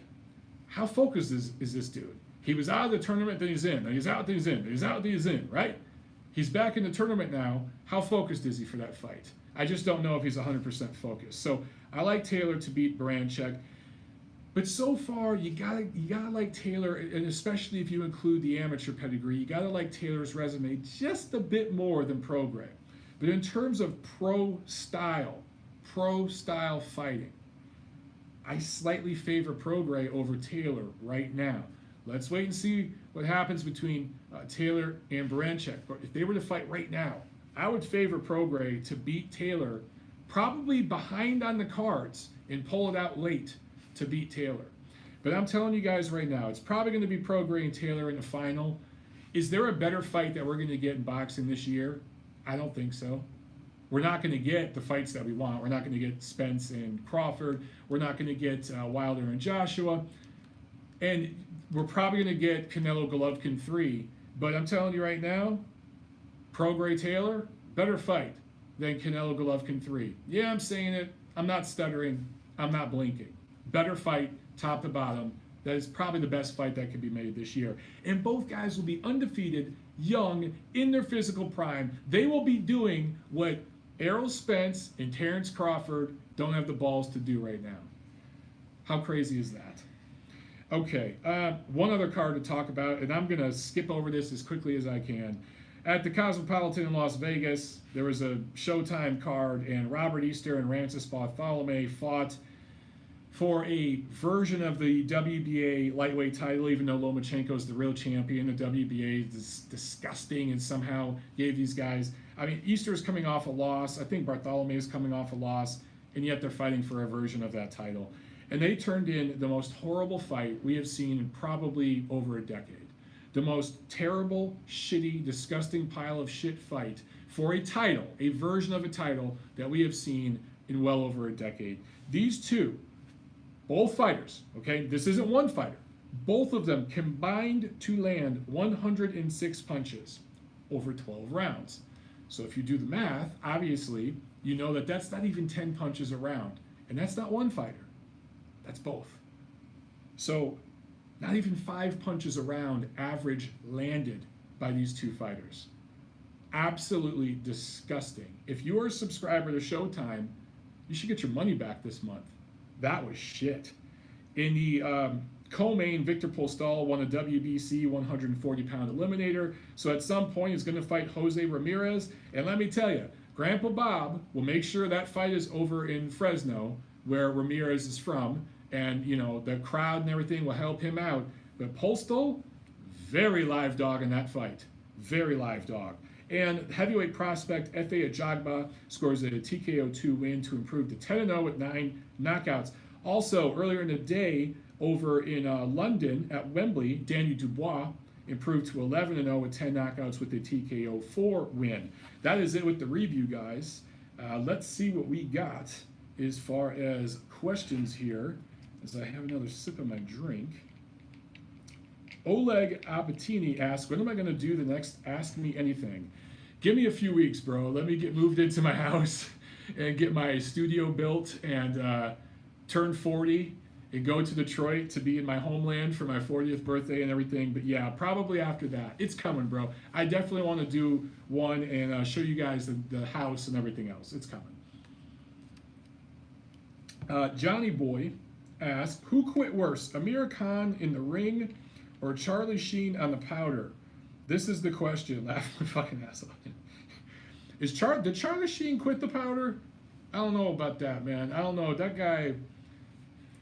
how focused is this dude? He was out of the tournament, then he's in. Then he's out, then he's in. Then he's out, then he's in, right? He's back in the tournament now. How focused is he for that fight? I just don't know if he's 100% focused. So I like Taylor to beat Baranchyk. But so far, you gotta like Taylor, and especially if you include the amateur pedigree, you gotta like Taylor's resume just a bit more than Prograis. But in terms of pro style fighting, I slightly favor Prograis over Taylor right now. Let's wait and see what happens between Taylor and Baranchyk. But if they were to fight right now, I would favor Prograis to beat Taylor, probably behind on the cards and pull it out late to beat Taylor. But I'm telling you guys right now, it's probably going to be Prograis and Taylor in the final. Is there a better fight that we're going to get in boxing this year? I don't think so. We're not going to get the fights that we want. We're not going to get Spence and Crawford. We're not going to get Wilder and Joshua. And we're probably going to get Canelo Golovkin III. But I'm telling you right now, Prograis Taylor, better fight than Canelo Golovkin III. Yeah, I'm saying it. I'm not stuttering. I'm not blinking. Better fight, top to bottom. That is probably the best fight that could be made this year. And both guys will be undefeated, young, in their physical prime. They will be doing what Errol Spence and Terrence Crawford don't have the balls to do right now. How crazy is that? Okay, one other card to talk about, and I'm going to skip over this as quickly as I can. At the Cosmopolitan in Las Vegas, there was a Showtime card, and Robert Easter and Rances Barthelemy fought for a version of the WBA lightweight title, even though Lomachenko is the real champion. The WBA is disgusting and somehow gave these guys... I mean, Easter is coming off a loss. I think Barthelemy is coming off a loss, and yet they're fighting for a version of that title. And they turned in the most horrible fight we have seen in probably over a decade. The most terrible, shitty, disgusting pile of shit fight for a title, a version of a title that we have seen in well over a decade. These two, both fighters, okay, this isn't one fighter, both of them combined to land 106 punches over 12 rounds. So if you do the math, obviously, you know that that's not even 10 punches a round. And that's not one fighter. That's both. So not even 5 punches a round average landed by these two fighters. Absolutely disgusting. If you're a subscriber to Showtime, you should get your money back this month. That was shit. In the co-main, Viktor Postol won a WBC 140-pound eliminator. So at some point, he's going to fight Jose Ramirez. And let me tell you, Grandpa Bob will make sure that fight is over in Fresno, where Ramirez is from. And, you know, the crowd and everything will help him out. But Postol, very live dog in that fight. Very live dog. And heavyweight prospect Efe Ajagba scores a TKO2 win to improve to 10-0 with 9 knockouts. Also, earlier in the day, over in London at Wembley, Danny Dubois improved to 11-0 with 10 knockouts with a TKO4 win. That is it with the review, guys. Let's see what we got as far as questions here, as I have another sip of my drink. Oleg Abatini asks, when am I going to do the next Ask Me Anything? Give me a few weeks, bro. Let me get moved into my house and get my studio built and turn 40 and go to Detroit to be in my homeland for my 40th birthday and everything. But yeah, probably after that. It's coming, bro. I definitely want to do one and show you guys the house and everything else. It's coming. Johnny Boy asks, who quit worse, Amir Khan in the ring or Charlie Sheen on the powder? This is the question. Laugh my fucking ass off. Did Charlie Sheen quit the powder? I don't know about that, man. I don't know. That guy,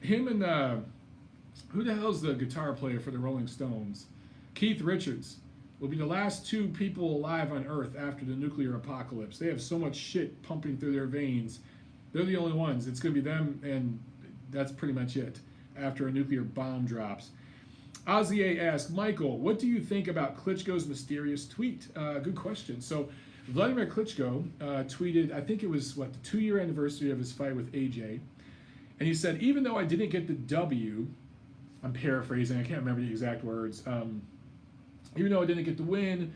him and who the hell's the guitar player for the Rolling Stones? Keith Richards will be the last two people alive on Earth after the nuclear apocalypse. They have so much shit pumping through their veins. They're the only ones. It's going to be them, and that's pretty much it after a nuclear bomb drops. Ozzy asks, Michael, what do you think about Klitschko's mysterious tweet? Good question. So Vladimir Klitschko tweeted, I think it was, the 2-year anniversary of his fight with AJ. And he said, even though I didn't get the W, I'm paraphrasing, I can't remember the exact words. Even though I didn't get the win,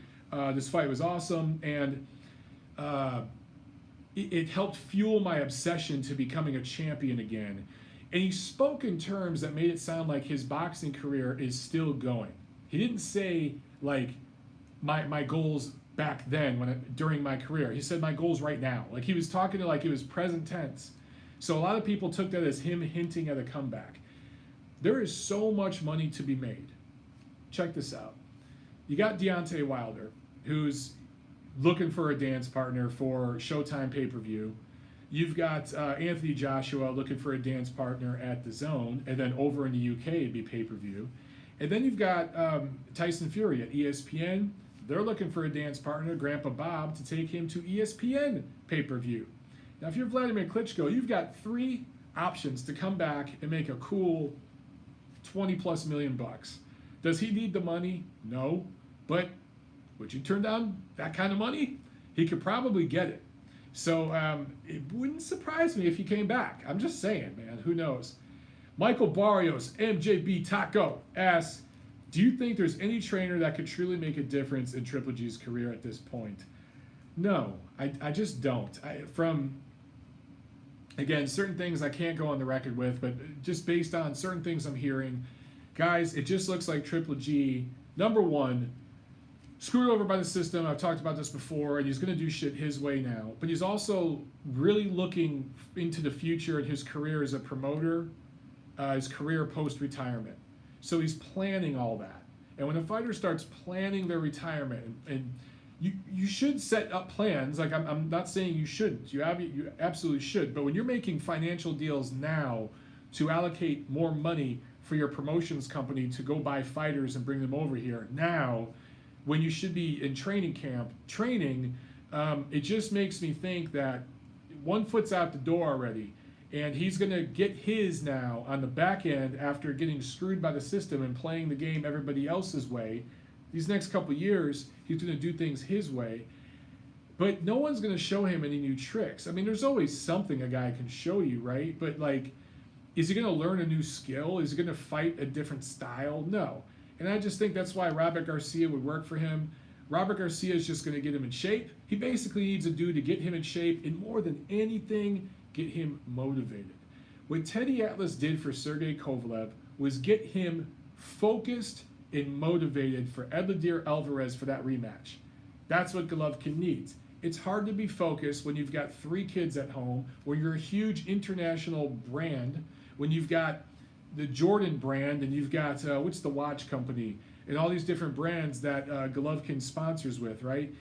this fight was awesome. And it helped fuel my obsession to becoming a champion again. And he spoke in terms that made it sound like his boxing career is still going. He didn't say, like, my goals back then during my career. He said my goals right now. Like, he was talking to, like, it was present tense. So a lot of people took that as him hinting at a comeback. There is so much money to be made. Check this out. You got Deontay Wilder, who's looking for a dance partner for Showtime pay-per-view. You've got Anthony Joshua looking for a dance partner at DAZN, and then over in the UK it'd be pay-per-view. And then you've got Tyson Fury at ESPN. They're looking for a dance partner, Grandpa Bob, to take him to ESPN pay-per-view. Now, if you're Vladimir Klitschko, you've got 3 options to come back and make a cool 20+ million bucks. Does he need the money? No. But would you turn down that kind of money? He could probably get it. So it wouldn't surprise me if he came back. I'm just saying, man. Who knows? Michael Barrios, MJB Taco, asks, do you think there's any trainer that could truly make a difference in Triple G's career at this point? No, I just don't. Again, certain things I can't go on the record with, but just based on certain things I'm hearing, guys, it just looks like Triple G, number one, screwed over by the system. I've talked about this before, and he's going to do shit his way now. But he's also really looking into the future and his career as a promoter, his career post-retirement. So he's planning all that. And when a fighter starts planning their retirement, and you should set up plans. Like, I'm not saying you shouldn't. You absolutely should. But when you're making financial deals now to allocate more money for your promotions company to go buy fighters and bring them over here now, when you should be in training camp training, it just makes me think that one foot's out the door already, and he's going to get his now on the back end after getting screwed by the system and playing the game everybody else's way. These next couple years, he's going to do things his way, but no one's going to show him any new tricks. I mean, there's always something a guy can show you, right? But, like, is he going to learn a new skill? Is he going to fight a different style? No. And I just think that's why Robert Garcia would work for him. Robert Garcia is just going to get him in shape. He basically needs a dude to get him in shape, and more than anything, get him motivated. What Teddy Atlas did for Sergey Kovalev was get him focused and motivated for Eleider Alvarez for that rematch. That's what Golovkin needs. It's hard to be focused when you've got 3 kids at home, when you're a huge international brand, when you've got the Jordan brand, and you've got, what's the watch company, and all these different brands that Golovkin sponsors with, right?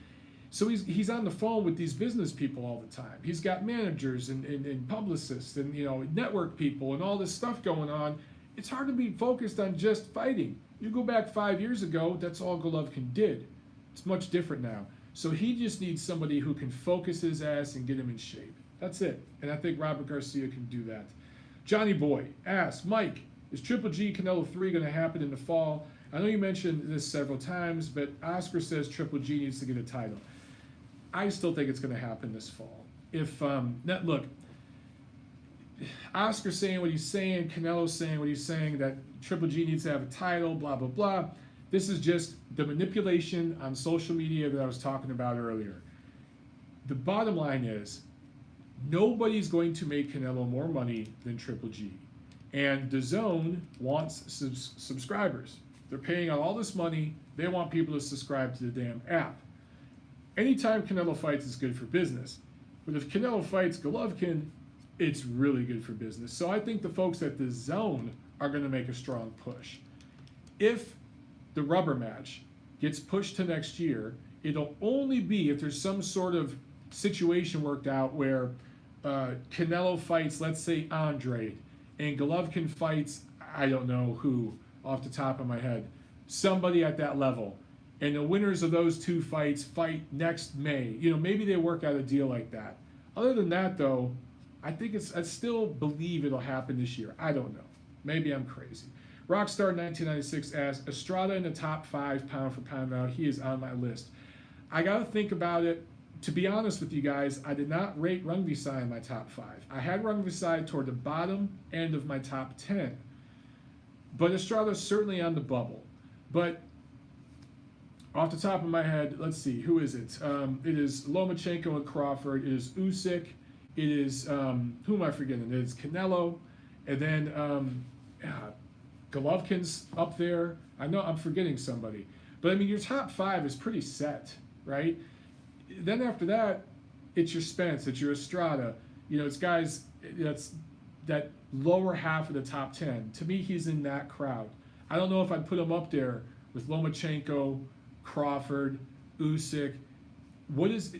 So he's on the phone with these business people all the time. He's got managers and publicists and, network people and all this stuff going on. It's hard to be focused on just fighting. You go back 5 years ago, that's all Golovkin did. It's much different now. So he just needs somebody who can focus his ass and get him in shape. That's it. And I think Robert Garcia can do that. Johnny Boy asks, Mike, is Triple G Canelo 3 going to happen in the fall? I know you mentioned this several times, but Oscar says Triple G needs to get a title. I still think it's going to happen this fall. If look, Oscar's saying what he's saying, Canelo's saying what he's saying, that Triple G needs to have a title, blah, blah, blah. This is just the manipulation on social media that I was talking about earlier. The bottom line is, nobody's going to make Canelo more money than Triple G. And DAZN wants subscribers. They're paying out all this money. They want people to subscribe to the damn app. Anytime Canelo fights is good for business. But if Canelo fights Golovkin, it's really good for business. So I think the folks at DAZN are going to make a strong push. If the rubber match gets pushed to next year, it'll only be if there's some sort of situation worked out where Canelo fights, let's say, Andre, and Golovkin fights, I don't know who, off the top of my head, somebody at that level. And the winners of those two fights fight next May. You know, maybe they work out a deal like that. Other than that, though, I still believe it'll happen this year. I don't know. Maybe I'm crazy. Rockstar 1996 asks, Estrada in the top 5 pound for pound now. He is on my list. I got to think about it. To be honest with you guys, I did not rate Rungvisai in my top 5. I had Rungvisai toward the bottom end of my top 10. But Estrada's certainly on the bubble. But off the top of my head, let's see, who is it? It is Lomachenko and Crawford. It is Usyk. It is, who am I forgetting? It is Canelo. And then Golovkin's up there. I know I'm forgetting somebody. But I mean, your top 5 is pretty set, right? Then after that, it's your Spence, it's your Estrada. You know, it's guys, that's that lower half of the top 10. To me, he's in that crowd. I don't know if I'd put him up there with Lomachenko, Crawford, Usyk. This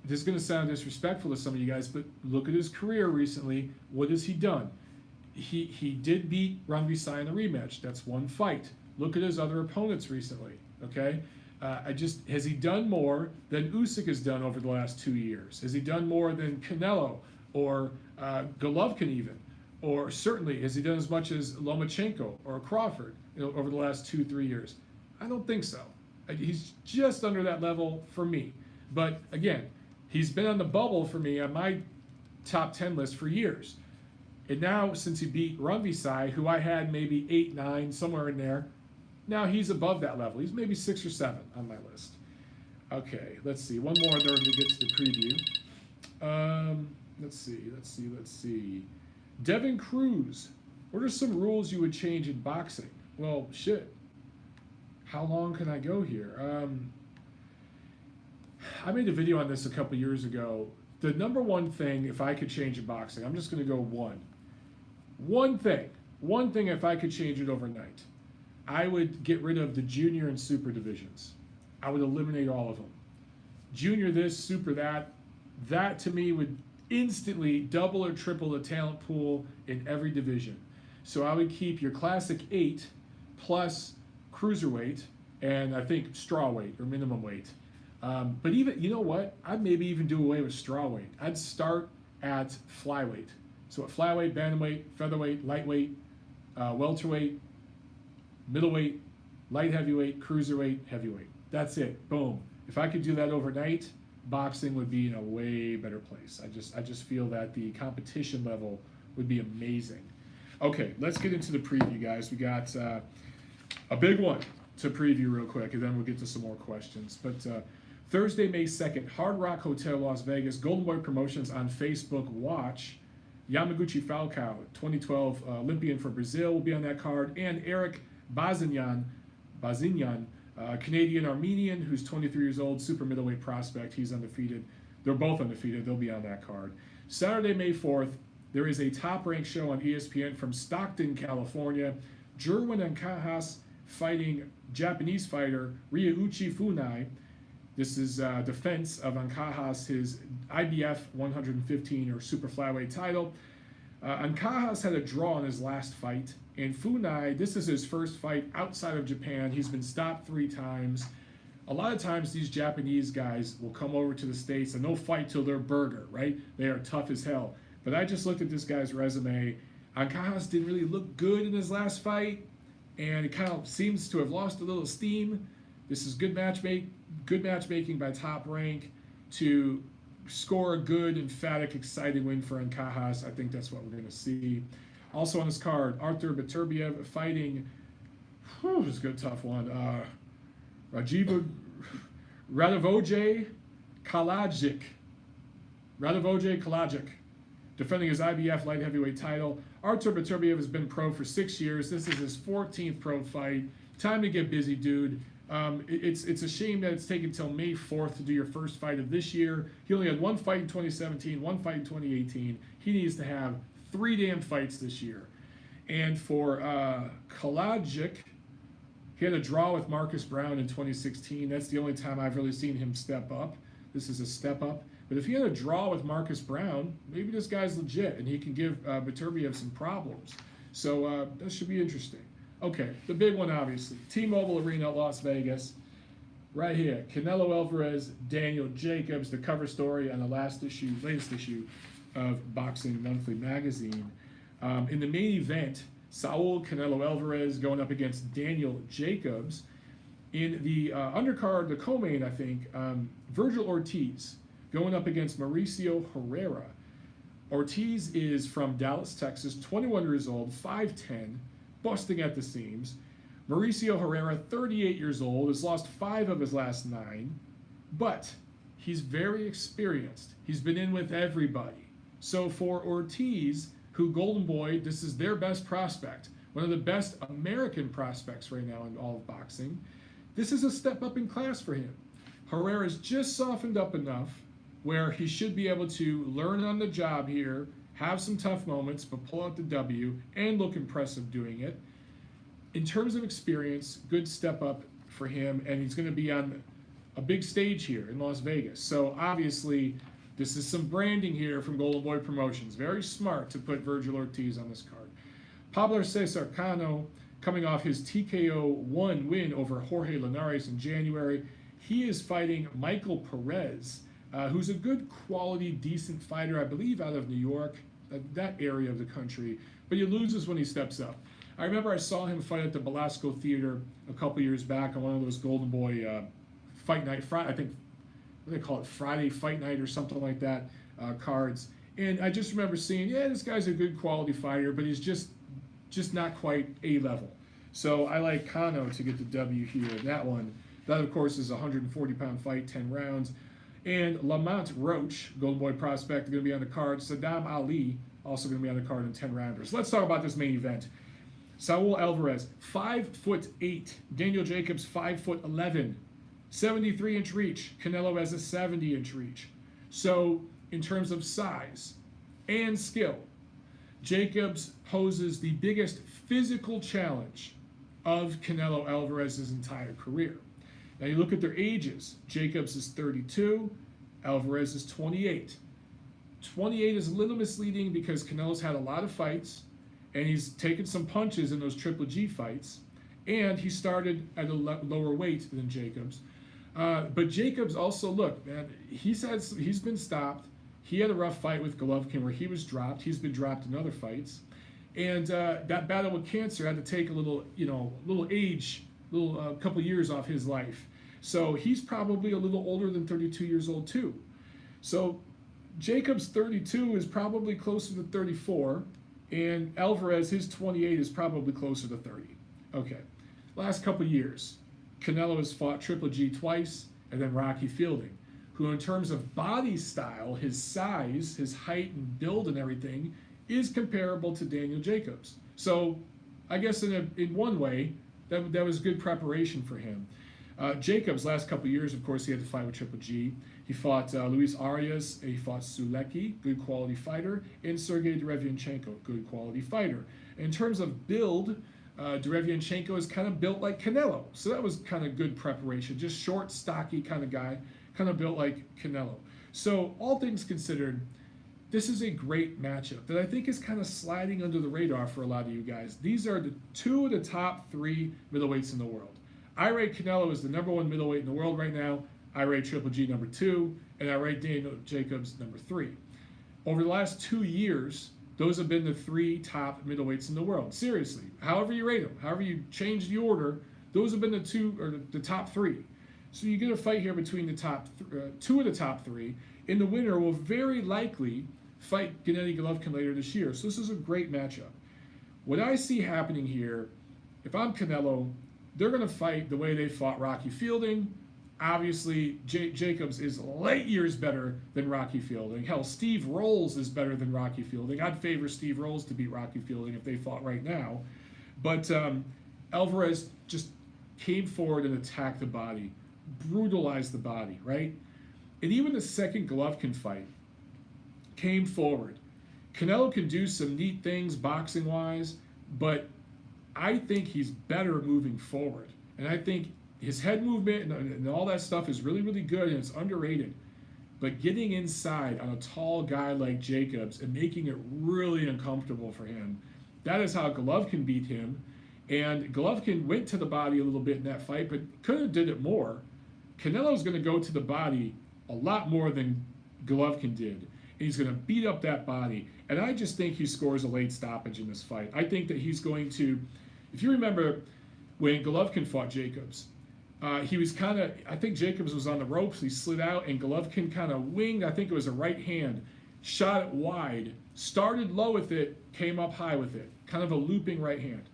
is going to sound disrespectful to some of you guys, but look at his career recently. What has he done? He did beat Rungvisai in a rematch. That's one fight. Look at his other opponents recently, okay? Has he done more than Usyk has done over the last 2 years? Has he done more than Canelo or Golovkin even? Or certainly, has he done as much as Lomachenko or Crawford, you know, over the last 2-3 years? I don't think so. He's just under that level for me. But again, he's been on the bubble for me on my top 10 list for years. And now, since he beat Rungvisai, who I had maybe 8, 9, somewhere in there, now he's above that level. He's maybe 6 or 7 on my list. Okay, let's see. One more in order to get to the preview. Let's see. Devin Cruz. What are some rules you would change in boxing? Well, shit. How long can I go here? I made a video on this a couple years ago. The number one thing, if I could change in boxing, I'm just going to go one. One thing, if I could change it overnight, I would get rid of the junior and super divisions. I would eliminate all of them. Junior this, super that. That to me would instantly double or triple the talent pool in every division. So I would keep your classic 8 plus cruiserweight and I think strawweight or minimum weight. But even, you know what? I'd maybe even do away with strawweight. I'd start at flyweight. So at flyweight, bantamweight, featherweight, lightweight, welterweight, middleweight, light heavyweight, cruiserweight, heavyweight. That's it. Boom. If I could do that overnight, boxing would be in a way better place. I just feel that the competition level would be amazing. Okay, let's get into the preview, guys. We got a big one to preview real quick, and then we'll get to some more questions. But Thursday, May 2nd, Hard Rock Hotel, Las Vegas, Golden Boy Promotions on Facebook. Watch. Yamaguchi Falcao, 2012 Olympian for Brazil, will be on that card, and Eric Bazignan, Canadian-Armenian, who's 23 years old, super middleweight prospect. He's undefeated. They're both undefeated. They'll be on that card. Saturday, May 4th, there is a top-ranked show on ESPN from Stockton, California. Jerwin Ancajas fighting Japanese fighter Ryuichi Funai. This is defense of Ancajas, his IBF 115 or super flyweight title. Ancajas had a draw in his last fight, and Funai, this is his first fight outside of Japan. He's been stopped 3 times. A lot of times these Japanese guys will come over to the States and they'll fight till they're burger, right? They are tough as hell. But I just looked at this guy's resume. Ancajas didn't really look good in his last fight, and it kind of seems to have lost a little steam. This is good matchmaking by Top Rank to score a good, emphatic, exciting win for Ancajas. I think that's what we're going to see. Also on this card, Artur Beterbiev fighting, this is a good, tough one, Radivoje Kalajic. Radivoje Kalajic, defending his IBF light heavyweight title. Artur Beterbiev has been pro for 6 years. This is his 14th pro fight. Time to get busy, dude. It's a shame that it's taken until May 4th to do your first fight of this year. He only had one fight in 2017, one fight in 2018. He needs to have 3 damn fights this year. And for Kalajic, he had a draw with Marcus Brown in 2016. That's the only time I've really seen him step up. This is a step up. But if he had a draw with Marcus Brown, maybe this guy's legit and he can give Beterbiev some problems. So that should be interesting. Okay, the big one, obviously. T-Mobile Arena, Las Vegas. Right here, Canelo Alvarez, Daniel Jacobs, the cover story on the latest issue of Boxing Monthly magazine. In the main event, Saul Canelo Alvarez going up against Daniel Jacobs. In the undercard, the co-main, I think, Virgil Ortiz going up against Mauricio Herrera. Ortiz is from Dallas, Texas, 21 years old, 5'10", busting at the seams. Mauricio Herrera, 38 years old, has lost 5 of his last 9, but he's very experienced. He's been in with everybody. So for Ortiz, who Golden Boy, this is their best prospect, one of the best American prospects right now in all of boxing, this is a step up in class for him. Herrera's just softened up enough where he should be able to learn on the job here, have some tough moments, but pull out the W and look impressive doing it. In terms of experience, good step up for him, and he's going to be on a big stage here in Las Vegas. So obviously, this is some branding here from Golden Boy Promotions. Very smart to put Virgil Ortiz on this card. Pablo Cesar Cano, coming off his TKO 1 win over Jorge Linares in January. He is fighting Michael Perez, who's a good quality, decent fighter, I believe out of New York, that area of the country, but he loses when he steps up. I remember I saw him fight at the Belasco Theater a couple years back on one of those Golden Boy fight night, I think, what do they call it, Friday Fight Night or something like that, cards. And I just remember seeing, yeah, this guy's a good quality fighter, but he's just not quite A-level. So I like Cano to get the W here in that one. That, of course, is a 140-pound fight, 10 rounds. And Lamont Roach, Golden Boy prospect, going to be on the card. Saddam Ali, also going to be on the card in 10 rounders. Let's talk about this main event. Saul Alvarez, 5'8". Daniel Jacobs, 5'11". 73-inch reach. Canelo has a 70-inch reach. So in terms of size and skill, Jacobs poses the biggest physical challenge of Canelo Alvarez's entire career. Now you look at their ages. Jacobs is 32, Alvarez is 28. 28 is a little misleading because Canelo's had a lot of fights, and he's taken some punches in those Triple G fights, and he started at a lower weight than Jacobs. But Jacobs also, look, man, he's been stopped. He had a rough fight with Golovkin where he was dropped. He's been dropped in other fights. And that battle with cancer had to take a little couple years off his life. So he's probably a little older than 32 years old too. So Jacobs 32 is probably closer to 34, and Alvarez, his 28, is probably closer to 30. Okay, last couple years, Canelo has fought Triple G twice, and then Rocky Fielding, who in terms of body style, his size, his height and build and everything, is comparable to Daniel Jacobs. So I guess in one way, that was good preparation for him. Jacobs, last couple years, of course, he had to fight with Triple G. He fought Luis Arias, he fought Sulecki, good quality fighter, and Sergey Derevyanchenko, good quality fighter. In terms of build, Derevyanchenko is kind of built like Canelo, so that was kind of good preparation. Just short, stocky kind of guy, kind of built like Canelo. So all things considered, this is a great matchup that I think is kind of sliding under the radar for a lot of you guys. These are the 2 of the top 3 middleweights in the world. I rate Canelo as the #1 middleweight in the world right now. I rate Triple G number 2, and I rate Daniel Jacobs number 3. Over the last 2 years, those have been the 3 top middleweights in the world. Seriously, however you rate them, however you change the order, those have been the top 3. So you get a fight here between the top 2 of the top 3. And the winner will very likely fight Gennady Golovkin later this year. So this is a great matchup. What I see happening here, if I'm Canelo, they're going to fight the way they fought Rocky Fielding. Obviously, Jacobs is light years better than Rocky Fielding. Hell, Steve Rolls is better than Rocky Fielding. I'd favor Steve Rolls to beat Rocky Fielding if they fought right now. But Alvarez just came forward and attacked the body, brutalized the body, right? And even the second Golovkin fight came forward. Canelo can do some neat things boxing-wise, but I think he's better moving forward. And I think his head movement and all that stuff is really, really good, and it's underrated. But getting inside on a tall guy like Jacobs and making it really uncomfortable for him, that is how Golovkin beat him. And Golovkin went to the body a little bit in that fight, but could have did it more. Canelo's going to go to the body a lot more than Golovkin did. And he's going to beat up that body. And I just think he scores a late stoppage in this fight. I think that he's going to, if you remember when Golovkin fought Jacobs, he was kind of, I think Jacobs was on the ropes, he slid out, and Golovkin kind of winged, I think it was a right hand, shot it wide, started low with it, came up high with it, kind of a looping right hand.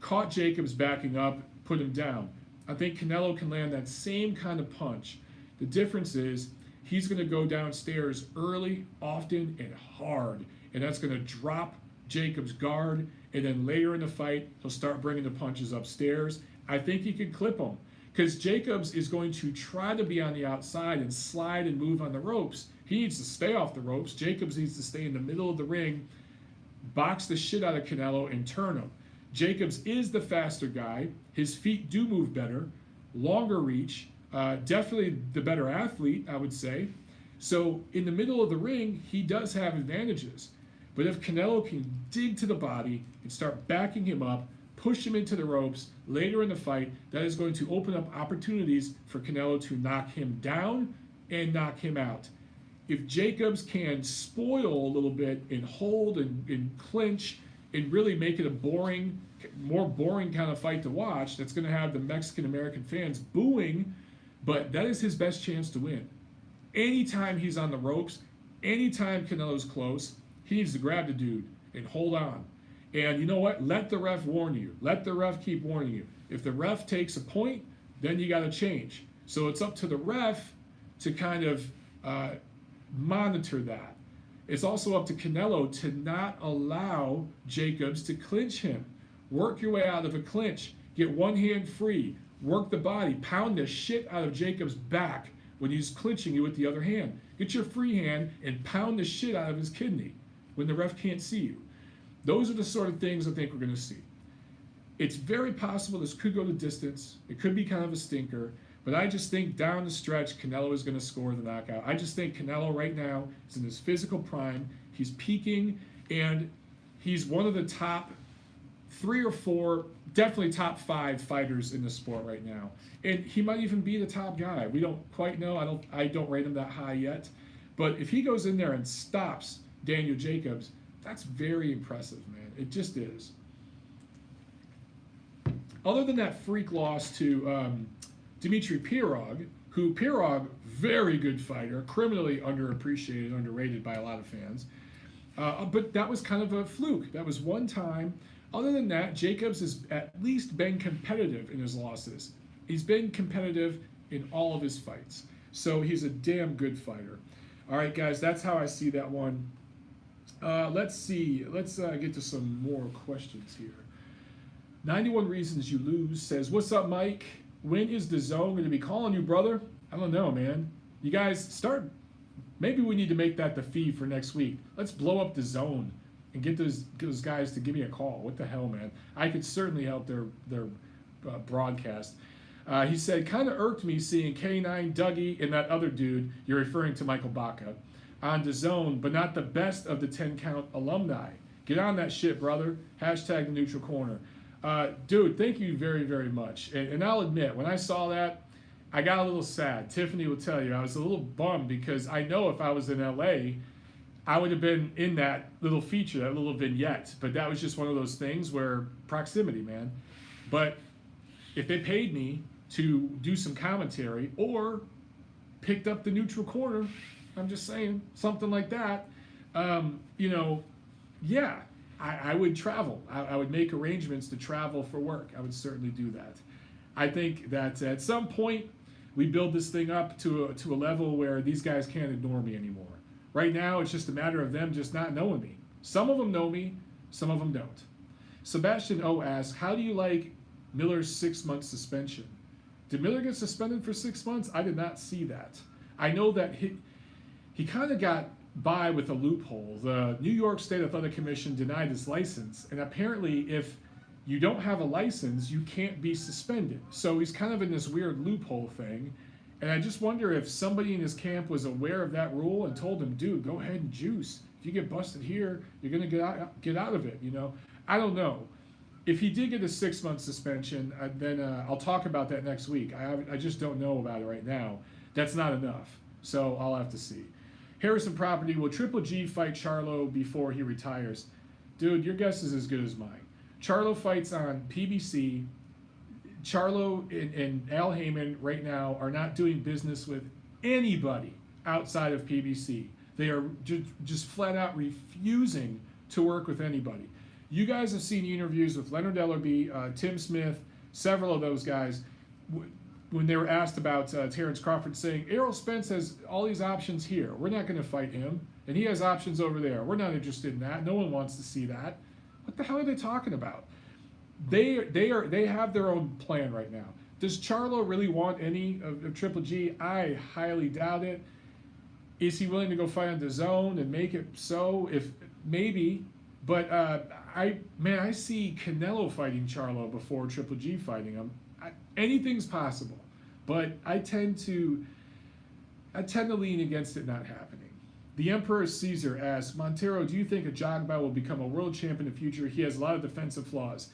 Caught Jacobs backing up, put him down. I think Canelo can land that same kind of punch. The difference is he's going to go downstairs early, often, and hard, and that's going to drop Jacobs' guard, and then later in the fight, he'll start bringing the punches upstairs. I think he could clip him, because Jacobs is going to try to be on the outside and slide and move on the ropes. He needs to stay off the ropes. Jacobs needs to stay in the middle of the ring, box the shit out of Canelo, and turn him. Jacobs is the faster guy. His feet do move better, longer reach, definitely the better athlete, I would say. So in the middle of the ring, he does have advantages. But if Canelo can dig to the body and start backing him up, push him into the ropes later in the fight, that is going to open up opportunities for Canelo to knock him down and knock him out. If Jacobs can spoil a little bit and hold and clinch and really make it a more boring kind of fight to watch, that's going to have the Mexican-American fans booing, but that is his best chance to win. Anytime he's on the ropes, anytime Canelo's close, he needs to grab the dude and hold on. And you know what? Let the ref warn you. Let the ref keep warning you. If the ref takes a point, then you got to change. So it's up to the ref to kind of monitor that. It's also up to Canelo to not allow Jacobs to clinch him. Work your way out of a clinch. Get one hand free. Work the body. Pound the shit out of Jacobs' back when he's clinching you with the other hand. Get your free hand and pound the shit out of his kidney when the ref can't see you. Those are the sort of things I think we're going to see. It's very possible this could go to distance. It could be kind of a stinker. But I just think down the stretch, Canelo is going to score the knockout. I just think Canelo right now is in his physical prime. He's peaking, and he's one of the top 3 or 4, definitely top 5 fighters in the sport right now. And he might even be the top guy. We don't quite know. I don't rate him that high yet. But if he goes in there and stops Daniel Jacobs, that's very impressive, man. It just is. Other than that freak loss to Dmitry Pirog, who Pirog, very good fighter, criminally underappreciated, underrated by a lot of fans. But that was kind of a fluke. That was one time. Other than that, Jacobs has at least been competitive in his losses. He's been competitive in all of his fights. So he's a damn good fighter. All right, guys, that's how I see that one. Let's see. Let's get to some more questions here. 91 Reasons You Lose says, what's up, Mike? When is the zone going to be calling you, brother? I don't know, man. You guys start. Maybe we need to make that the feed for next week. Let's blow up the zone and get those guys to give me a call. What the hell, man? I could certainly help their broadcast. He said, kind of irked me seeing K9, Dougie, and that other dude, you're referring to Michael Baca, on the zone, but not the best of the 10-count alumni. Get on that shit, brother. Hashtag the neutral corner. Dude, thank you very, very much. And I'll admit, when I saw that, I got a little sad. Tiffany will tell you, I was a little bummed because I know if I was in LA, I would have been in that little feature, that little vignette. But that was just one of those things where proximity, man. But if they paid me to do some commentary or picked up the neutral corner, I'm just saying, something like that. You know, yeah, I would travel. I would make arrangements to travel for work. I would certainly do that. I think that at some point we build this thing up to a level where these guys can't ignore me anymore. Right now, it's just a matter of them just not knowing me. Some of them know me, some of them don't. Sebastian O asks, how do you like Miller's 6-month suspension? Did Miller get suspended for 6 months? I did not see that. I know that he kind of got by with a loophole. The New York State Athletic Commission denied his license, and apparently if you don't have a license, you can't be suspended. So he's kind of in this weird loophole thing, and I just wonder if somebody in his camp was aware of that rule and told him, dude, go ahead and juice. If you get busted here, you're gonna get out of it, you know? I don't know. If he did get a 6-month suspension, then I'll talk about that next week. I just don't know about it right now. That's not enough, so I'll have to see. Harrison Property, will Triple G fight Charlo before he retires? Dude, your guess is as good as mine. Charlo fights on PBC. Charlo and Al Heyman right now are not doing business with anybody outside of PBC. They are just flat out refusing to work with anybody. You guys have seen interviews with Leonard Ellerby, Tim Smith, several of those guys, when they were asked about Terrence Crawford, saying, Errol Spence has all these options here. We're not going to fight him. And he has options over there. We're not interested in that. No one wants to see that. What the hell are they talking about? They have their own plan right now. Does Charlo really want any of Triple G? I highly doubt it. Is he willing to go fight on DAZN and make it so? If maybe, but I see Canelo fighting Charlo before Triple G fighting him. Anything's possible, but I tend to lean against it not happening. The Emperor Caesar asks, Montero, do you think Ajagba will become a world champ in the future? He has a lot of defensive flaws.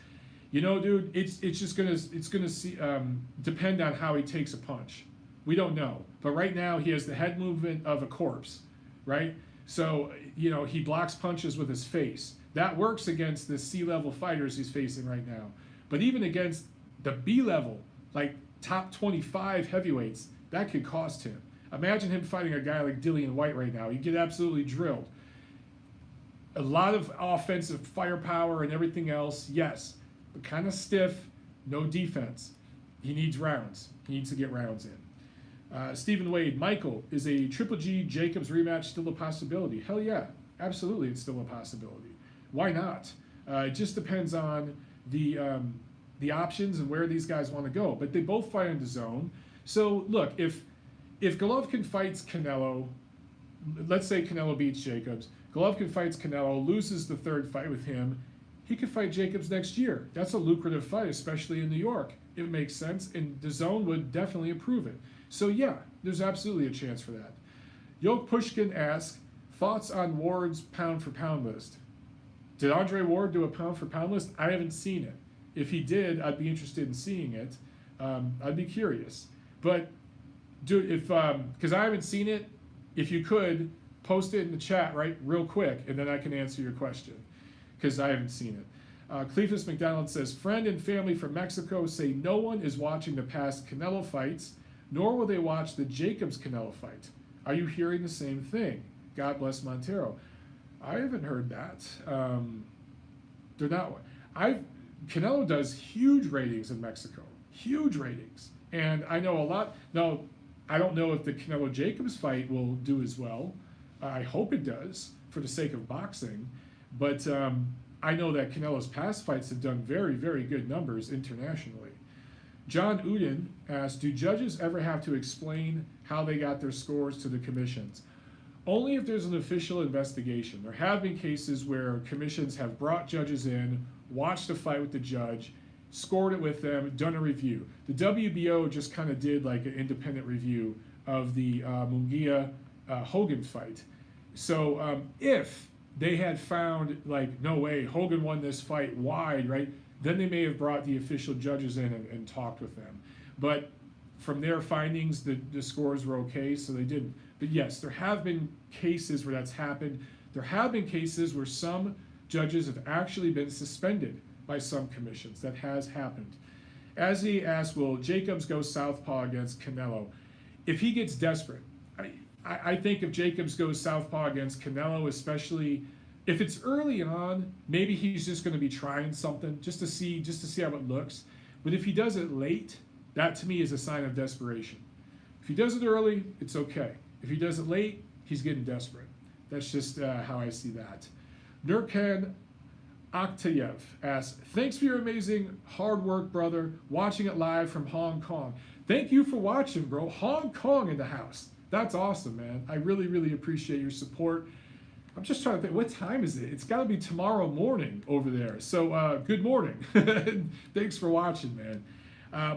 You know, dude, it's gonna depend on how he takes a punch. We don't know, but right now he has the head movement of a corpse, right? So you know he blocks punches with his face. That works against the C-level fighters he's facing right now, but even against the B-level, like top 25 heavyweights, that could cost him. Imagine him fighting a guy like Dillian White right now. He'd get absolutely drilled. A lot of offensive firepower and everything else, yes, but kind of stiff, no defense. He needs rounds. He needs to get rounds in. Stephen Wade, Michael, is a Triple G Jacobs rematch still a possibility? Hell yeah, absolutely it's still a possibility. Why not? It just depends on the options and where these guys want to go. But they both fight in DAZN. So look, if Golovkin fights Canelo, let's say Canelo beats Jacobs, Golovkin fights Canelo, loses the third fight with him, he could fight Jacobs next year. That's a lucrative fight, especially in New York. It makes sense, and DAZN would definitely approve it. So yeah, there's absolutely a chance for that. Yoke Pushkin asks, thoughts on Ward's pound-for-pound list? Did Andre Ward do a pound-for-pound list? I haven't seen it. If he did, I'd be interested in seeing it. I'd be curious. But, dude, if because I haven't seen it, if you could, post it in the chat, right, real quick, and then I can answer your question, because I haven't seen it. Cletus McDonald says, friend and family from Mexico say no one is watching the past Canelo fights, nor will they watch the Jacobs-Canelo fight. Are you hearing the same thing? God bless Montero. I haven't heard that. They're not. Canelo does huge ratings in Mexico. Huge ratings. And I know a lot. Now, I don't know if the Canelo-Jacobs fight will do as well. I hope it does for the sake of boxing. But I know that Canelo's past fights have done very, very good numbers internationally. John Uden asks, do judges ever have to explain how they got their scores to the commissions? Only if there's an official investigation. There have been cases where commissions have brought judges in, watched a fight with the judge, scored it with them, done a review. The WBO just kind of did like an independent review of the Munguia Hogan fight. So if they had found like, no way, Hogan won this fight wide, right? Then they may have brought the official judges in and talked with them. But from their findings, the scores were okay, so they didn't. But yes, there have been cases where that's happened. There have been cases where some judges have actually been suspended by some commissions. That has happened. As he asked, will Jacobs go southpaw against Canelo? If he gets desperate, I think if Jacobs goes southpaw against Canelo, especially if it's early on, maybe he's just going to be trying something just to see how it looks. But if he does it late, that to me is a sign of desperation. If he does it early, it's okay. If he does it late, he's getting desperate. That's just how I see that. Nurkan Akhtayev asks, thanks for your amazing hard work, brother. Watching it live from Hong Kong. Thank you for watching, bro. Hong Kong in the house. That's awesome, man. I really, really appreciate your support. I'm just trying to think, what time is it? It's got to be tomorrow morning over there. So good morning. Thanks for watching, man.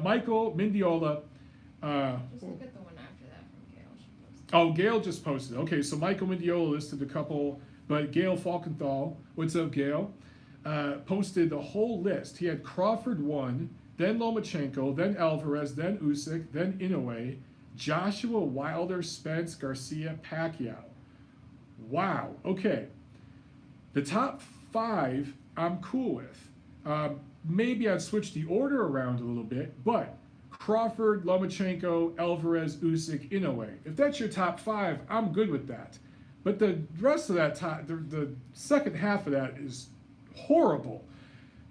Michael Mindiola. Just look at the one after that from Gail. She posted. Oh, Gail just posted. Okay, so Michael Mindiola listed a couple, but Gail Falkenthal, what's up, Gail? Posted the whole list. He had Crawford 1, then Lomachenko, then Alvarez, then Usyk, then Inoue, Joshua, Wilder, Spence, Garcia, Pacquiao. Wow. Okay. The top 5 I'm cool with. Maybe I'd switch the order around a little bit, but Crawford, Lomachenko, Alvarez, Usyk, Inoue. If that's your top 5, I'm good with that. But the rest of that top, the second half of that is horrible.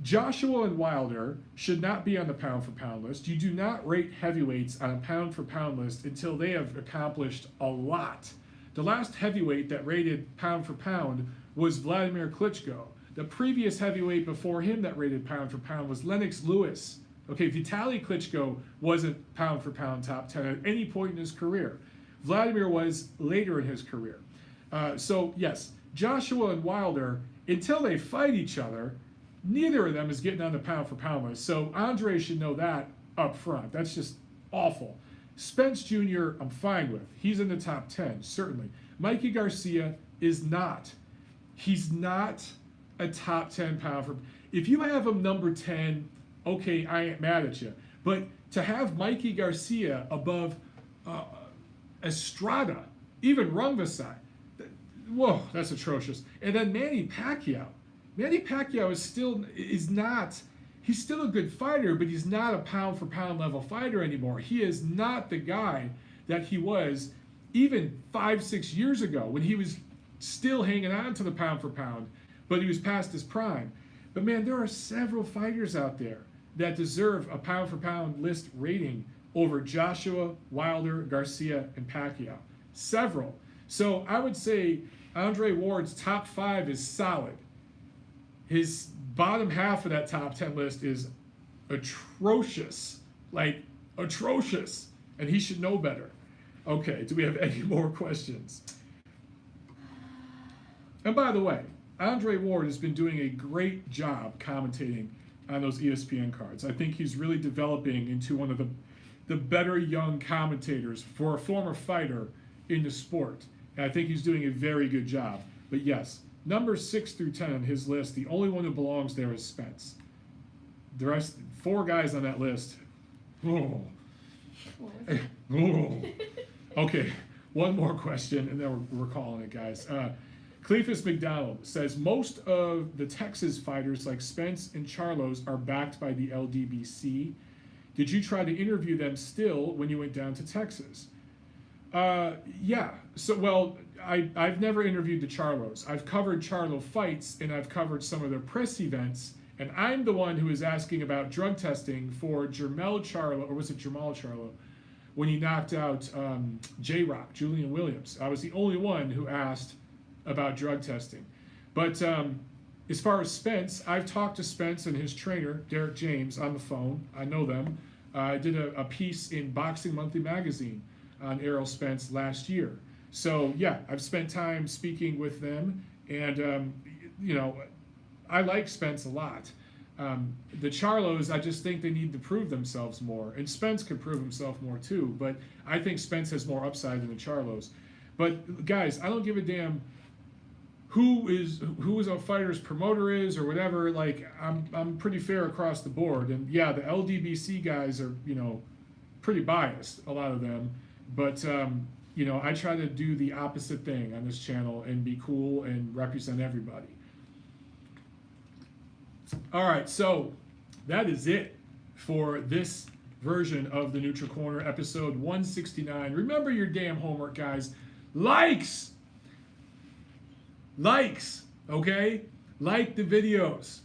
Joshua and Wilder should not be on the pound for pound list. You do not rate heavyweights on a pound for pound list until they have accomplished a lot. The last heavyweight that rated pound for pound was Vladimir Klitschko. The previous heavyweight before him that rated pound for pound was Lennox Lewis. Okay, Vitaly Klitschko wasn't pound for pound top 10 at any point in his career. Vladimir was later in his career. So yes, Joshua and Wilder, until they fight each other, neither of them is getting on the pound for pound list. So Andre should know that up front. That's just awful. Spence Jr., I'm fine with. He's in the top 10, certainly. Mikey Garcia is not. He's not a top 10 pound for. If you have him number 10, okay, I ain't mad at you. But to have Mikey Garcia above Estrada, even Rungvisai, whoa, that's atrocious. And then Manny Pacquiao. Manny Pacquiao is not. He's still a good fighter, but he's not a pound for pound level fighter anymore. He is not the guy that he was even 5-6 years ago when he was still hanging on to the pound for pound, but he was past his prime. But man, there are several fighters out there that deserve a pound for pound list rating over Joshua, Wilder, Garcia, and Pacquiao. Several. So I would say Andre Ward's top 5 is solid. His bottom half of that top 10 list is atrocious. Like, atrocious. And he should know better. Okay, do we have any more questions? And by the way, Andre Ward has been doing a great job commentating on those ESPN cards. I think he's really developing into one of the better young commentators for a former fighter in the sport. And I think he's doing a very good job. But yes, numbers 6 through 10 on his list, the only one who belongs there is Spence. The rest, 4 guys on that list. Oh. Oh. Okay, one more question, and then we're calling it, guys. Cleophas McDonald says, most of the Texas fighters like Spence and Charlos are backed by the LDBC. Did you try to interview them still when you went down to Texas? Yeah. So, well, I've never interviewed the Charlos. I've covered Charlo fights, and I've covered some of their press events, and I'm the one who is asking about drug testing for Jermell Charlo, or was it Jamal Charlo, when he knocked out J-Rock, Julian Williams. I was the only one who asked about drug testing. But as far as Spence, I've talked to Spence and his trainer, Derek James, on the phone. I know them. I did a piece in Boxing Monthly magazine on Errol Spence last year. So yeah, I've spent time speaking with them, and you know, I like Spence a lot. The Charlos, I just think they need to prove themselves more, and Spence could prove himself more too, but I think Spence has more upside than the Charlos. But guys, I don't give a damn who a fighter's promoter is or whatever. Like, I'm pretty fair across the board, and yeah, the LDBC guys are, you know, pretty biased, a lot of them, but you know, I try to do the opposite thing on this channel and be cool and represent everybody. All right, so that is it for this version of the Neutral Corner, episode 169. Remember your damn homework, guys. Likes, okay? Like the videos.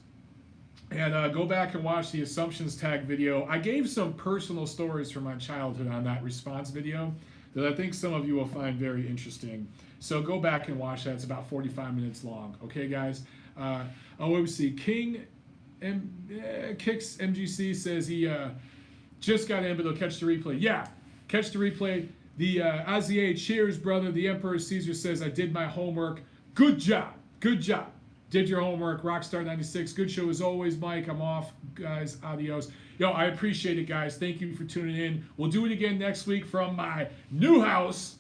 And go back and watch the Assumptions Tag video. I gave some personal stories from my childhood on that response video that I think some of you will find very interesting. So go back and watch that. It's about 45 minutes long. Okay, guys? Let me see. Kicks MGC says he just got in, but he'll catch the replay. Yeah, catch the replay. The Azier, cheers, brother. The Emperor Caesar says, I did my homework. Good job. Good job. Did your homework. Rockstar96. Good show as always, Mike. I'm off, guys. Adios. Yo, I appreciate it, guys. Thank you for tuning in. We'll do it again next week from my new house.